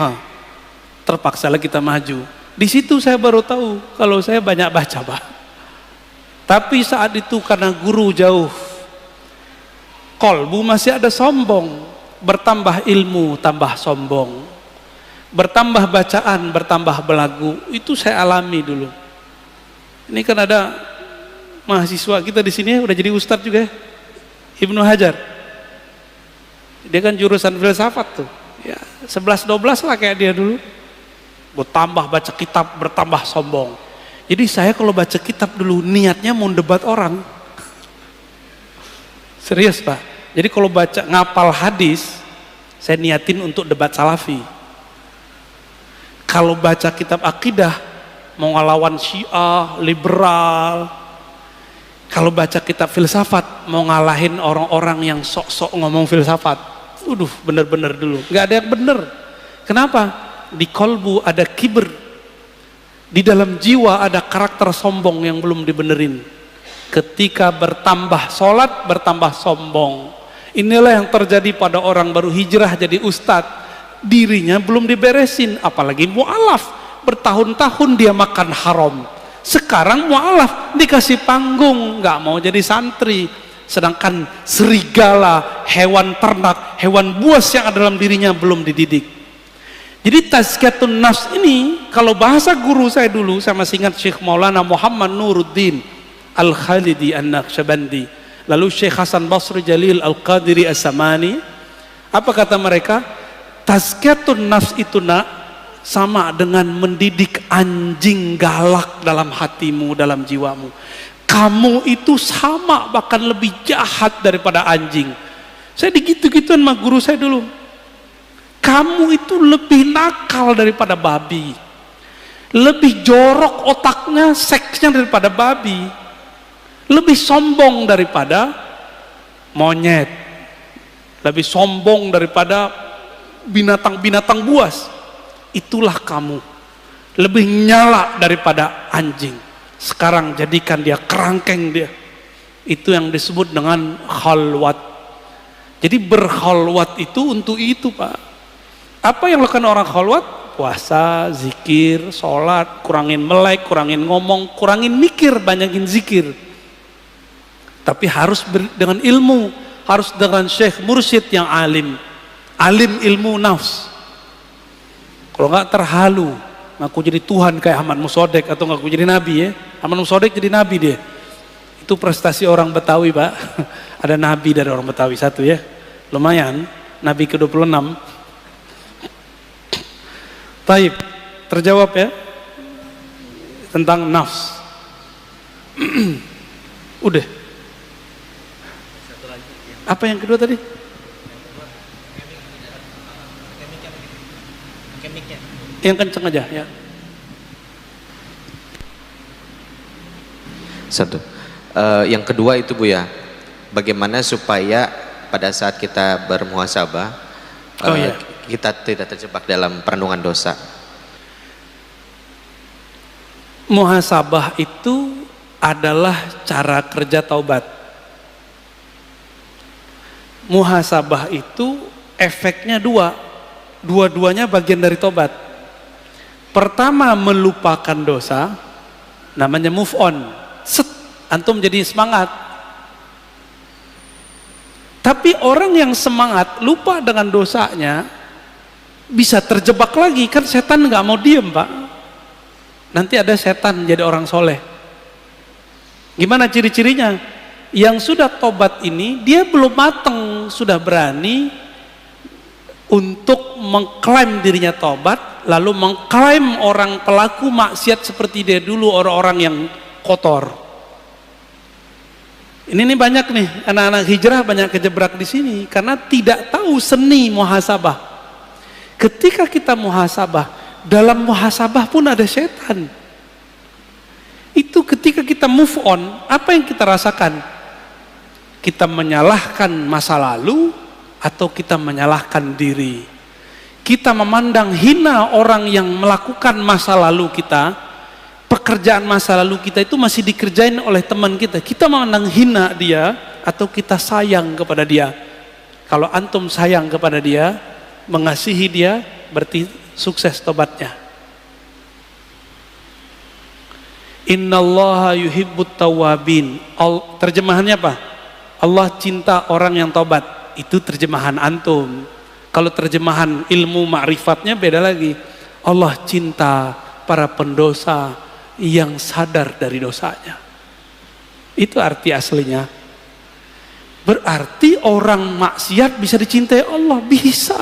Terpaksalah kita maju. Di situ saya baru tahu kalau saya banyak baca, Pak. Tapi saat itu karena guru jauh, kolbu masih ada sombong. Bertambah ilmu, tambah sombong. Bertambah bacaan, bertambah belagu. Itu saya alami dulu. Ini kan ada mahasiswa kita di sini udah jadi ustadz juga, Ibnu Hajar. Dia kan jurusan filsafat tuh, ya 11-12 lah kayak dia dulu. Bertambah baca kitab, bertambah sombong. Jadi saya kalau baca kitab dulu niatnya mau debat orang. Serius Pak. Jadi kalau baca ngapal hadis, saya niatin untuk debat salafi. Kalau baca kitab akidah, mau ngelawan Syiah, liberal. Kalau baca kitab filsafat, mau ngalahin orang-orang yang sok-sok ngomong filsafat. Bener-bener dulu, nggak ada yang bener. Kenapa? Di kolbu ada kibir, di dalam jiwa ada karakter sombong yang belum dibenerin. Ketika bertambah sholat, bertambah sombong. Inilah yang terjadi pada orang baru hijrah jadi ustadz. Dirinya belum diberesin, apalagi mu'alaf. Bertahun-tahun dia makan haram. Sekarang mu'alaf dikasih panggung, nggak mau jadi santri. Sedangkan serigala, hewan ternak, hewan buas yang ada dalam dirinya belum dididik. Jadi tazkiyatun nafs ini, kalau bahasa guru saya dulu, saya masih ingat Syekh Maulana Muhammad Nuruddin Al-Khalidi An-Naqsyabandi, lalu Syekh Hasan Basri Jalil Al-Qadiri As-Samani. Apa kata mereka? Tazkiyatun nafs itu nak sama dengan mendidik anjing galak dalam hatimu, dalam jiwamu. Kamu itu sama, bahkan lebih jahat daripada anjing. Saya digitu-gituan sama guru saya dulu. Kamu itu lebih nakal daripada babi. Lebih jorok otaknya, seksnya daripada babi. Lebih sombong daripada monyet. Lebih sombong daripada binatang-binatang buas. Itulah kamu. Lebih nyala daripada anjing. Sekarang jadikan dia kerangkeng dia. Itu yang disebut dengan khalwat. Jadi berkhalwat itu untuk itu Pak. Apa yang lakukan orang khalwat? Puasa, zikir, sholat, kurangin melek, kurangin ngomong, kurangin mikir, banyakin zikir. Tapi harus dengan ilmu, harus dengan syekh mursyid yang alim. Alim ilmu nafs. Kalau nggak terhalu, ngaku jadi Tuhan kayak Ahmad Musodek atau ngaku jadi Nabi ya. Ahmad Musodek jadi Nabi dia. Itu prestasi orang Betawi Pak. Ada Nabi dari orang Betawi satu ya. Lumayan, Nabi ke-26. Taib, terjawab ya. Tentang nafs. Udah. Apa yang kedua tadi? Yang kenceng aja ya. Satu. Yang kedua itu Bu ya, bagaimana supaya pada saat kita bermuhasabah kita tidak terjebak dalam perenungan dosa. Muhasabah itu adalah cara kerja taubat. Muhasabah itu efeknya dua-duanya bagian dari taubat. Pertama, melupakan dosa, namanya move on. Set, antum jadi semangat. Tapi orang yang semangat lupa dengan dosanya bisa terjebak lagi, kan setan nggak mau diem, Pak. Nanti ada setan jadi orang soleh. Gimana ciri-cirinya? Yang sudah tobat ini dia belum matang, sudah berani untuk mengklaim dirinya tobat, lalu mengklaim orang pelaku maksiat seperti dia dulu, orang-orang yang kotor. Ini banyak nih anak-anak hijrah banyak kejebrak di sini karena tidak tahu seni muhasabah. Ketika kita muhasabah, dalam muhasabah pun ada setan. Itu ketika kita move on, apa yang kita rasakan? Kita menyalahkan masa lalu atau kita menyalahkan diri. Kita memandang hina orang yang melakukan masa lalu kita, pekerjaan masa lalu kita itu masih dikerjain oleh teman kita. Kita memandang hina dia atau kita sayang kepada dia. Kalau antum sayang kepada dia, mengasihi dia, berarti sukses tobatnya. Innallaha yuhibbut tawwabin. Terjemahannya apa? Allah cinta orang yang tobat. Itu terjemahan antum. Kalau terjemahan ilmu ma'rifatnya beda lagi. Allah cinta para pendosa yang sadar dari dosanya. Itu arti aslinya. Berarti orang maksiat bisa dicintai Allah, bisa.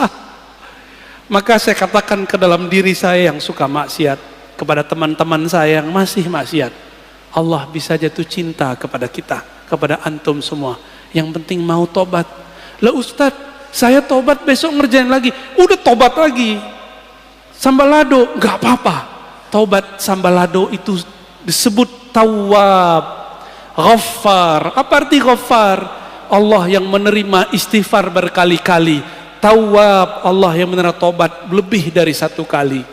Maka saya katakan ke dalam diri saya yang suka maksiat, kepada teman-teman saya yang masih maksiat, Allah bisa jatuh cinta kepada kita, kepada antum semua. Yang penting mau tobat. Lah Ustadz, saya tobat besok ngerjain lagi. Udah tobat lagi. Sambalado, nggak apa-apa. Tobat sambalado itu disebut tawwab, ghaffar. Apa arti ghaffar? Allah yang menerima istighfar berkali-kali. Tawwab, Allah yang menerima tobat lebih dari satu kali.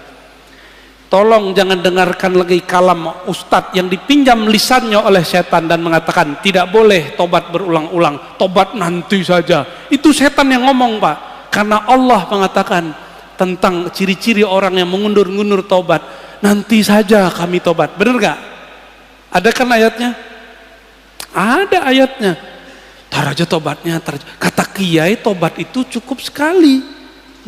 Tolong jangan dengarkan lagi kalam ustadz yang dipinjam lisannya oleh setan dan mengatakan tidak boleh tobat berulang-ulang, tobat nanti saja. Itu setan yang ngomong, Pak. Karena Allah mengatakan tentang ciri-ciri orang yang mengundur-undur tobat, nanti saja kami tobat. Benar gak? Ada kan ayatnya? Ada ayatnya. Tar aja tobatnya, kata kiai tobat itu cukup sekali.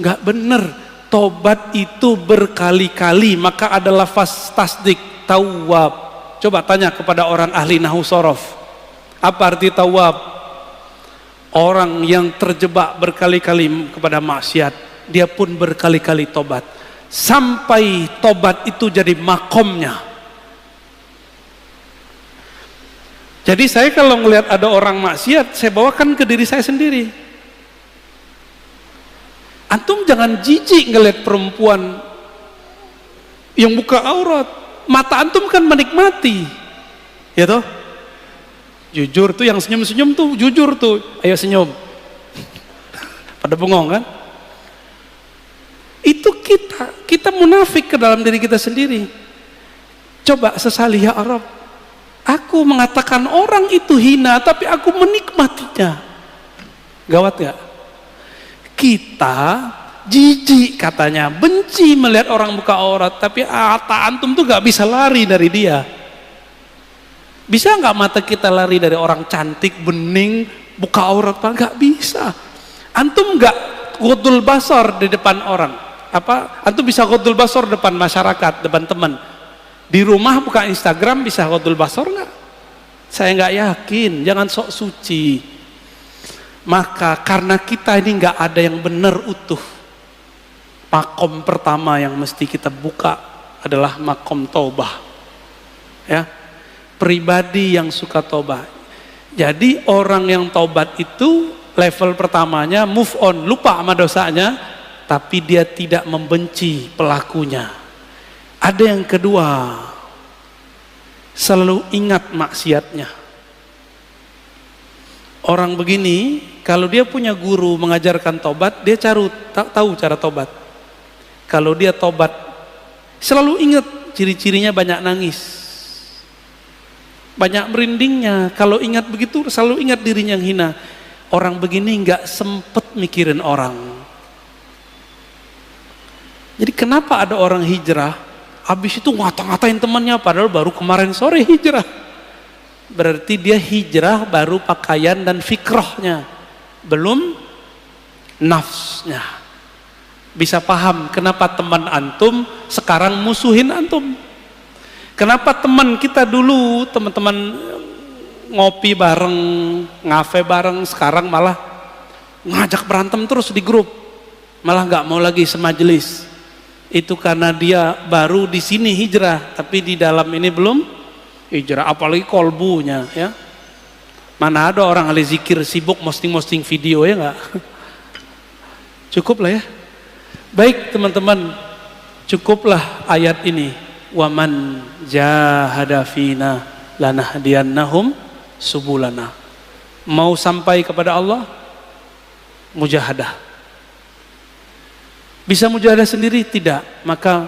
Nggak bener, tobat itu berkali-kali, maka ada lafaz tasdik, tawwab. Coba tanya kepada orang ahli nahwu sorof, apa arti tawwab? Orang yang terjebak berkali-kali kepada maksiat, dia pun berkali-kali tobat sampai tobat itu jadi makomnya. Jadi saya kalau ngelihat ada orang maksiat, saya bawakan ke diri saya sendiri. Antum jangan jijik ngelihat perempuan yang buka aurat. Mata antum kan menikmati, ya toh? Jujur tuh, yang senyum-senyum tuh jujur tuh. Ayo senyum. Pada bengong kan? Itu kita munafik ke dalam diri kita sendiri. Coba sesali ya Arab. Aku mengatakan orang itu hina, tapi aku menikmatinya. Gawat gak? Kita jijik katanya, benci melihat orang buka aurat, tapi mata antum tuh gak bisa lari dari dia. Bisa gak mata kita lari dari orang cantik, bening, buka aurat? Gak bisa. Antum gak ghadul basar di depan orang. Antum bisa ghadul basar depan masyarakat, depan teman. Di rumah buka Instagram bisa ghadul basar nggak? Saya nggak yakin. Jangan sok suci. Maka karena kita ini nggak ada yang benar utuh, makom pertama yang mesti kita buka adalah makom taubah. Ya, pribadi yang suka taubah. Jadi orang yang taubat itu level pertamanya move on, lupa sama dosanya, tapi dia tidak membenci pelakunya. Ada yang kedua, selalu ingat maksiatnya. Orang begini, kalau dia punya guru mengajarkan tobat, dia tahu cara tobat. Kalau dia tobat, selalu ingat ciri-cirinya banyak nangis, banyak merindingnya. Kalau ingat begitu selalu ingat dirinya yang hina. Orang begini nggak sempet mikirin orang. Jadi kenapa ada orang hijrah habis itu ngata-ngatain temannya padahal baru kemarin sore hijrah? Berarti dia hijrah baru pakaian dan fikrohnya, belum nafsnya. Bisa paham kenapa teman antum sekarang musuhin antum? Kenapa teman kita dulu, teman-teman ngopi bareng, ngafe bareng, sekarang malah ngajak berantem terus di grup, malah nggak mau lagi semajelis? Itu karena dia baru di sini hijrah, tapi di dalam ini belum hijrah. Apalagi kolbunya, ya. Mana ada orang ahli zikir sibuk posting video, ya nggak? Cukup lah ya. Baik teman-teman, cukuplah ayat ini. Waman jahada fina lanahdiyannahum subulana. Mau sampai kepada Allah, mujahadah. Bisa mujahadah sendiri? Tidak. Maka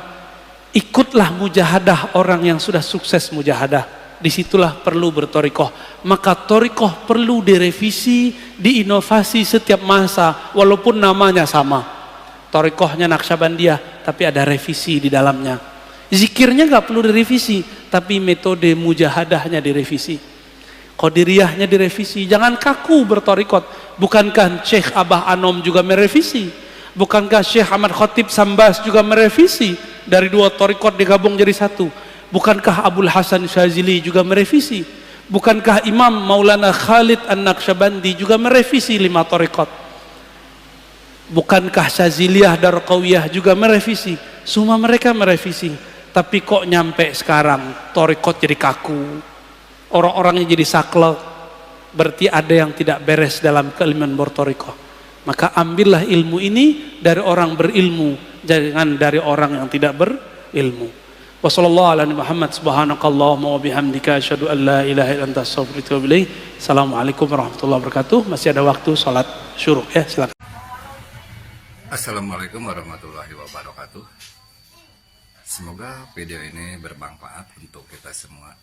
ikutlah mujahadah orang yang sudah sukses mujahadah. Disitulah perlu bertorikoh. Maka torikoh perlu direvisi, diinovasi setiap masa, walaupun namanya sama. Torikohnya Naqsyabandiyah, tapi ada revisi di dalamnya. Zikirnya nggak perlu direvisi, tapi metode mujahadahnya direvisi. Qadiriyahnya direvisi. Jangan kaku bertorikot. Bukankah Syekh Abah Anom juga merevisi? Bukankah Syekh Ahmad Khatib Sambas juga merevisi? Dari 2 torikot digabung jadi 1. Bukankah Abul Hasan Syazili juga merevisi? Bukankah Imam Maulana Khalid An-Naqsyabandi juga merevisi 5 torikot? Bukankah Syaziliyah Darqawiyah juga merevisi? Semua mereka merevisi. Tapi kok nyampe sekarang torikot jadi kaku, orang-orangnya jadi saklek? Berarti ada yang tidak beres dalam keilmuan bertorikoh. Maka ambillah ilmu ini dari orang berilmu, jangan dari orang yang tidak berilmu. Wassallallahu ala Muhammad subhanakallahumma wa bihamdika asyhadu an la ilaha illa anta astaghfiruka wa atubu ilaik. Assalamualaikum warahmatullahi wabarakatuh. Masih ada waktu salat syuruk ya, silakan. Assalamualaikum warahmatullahi wabarakatuh. Semoga video ini bermanfaat untuk kita semua.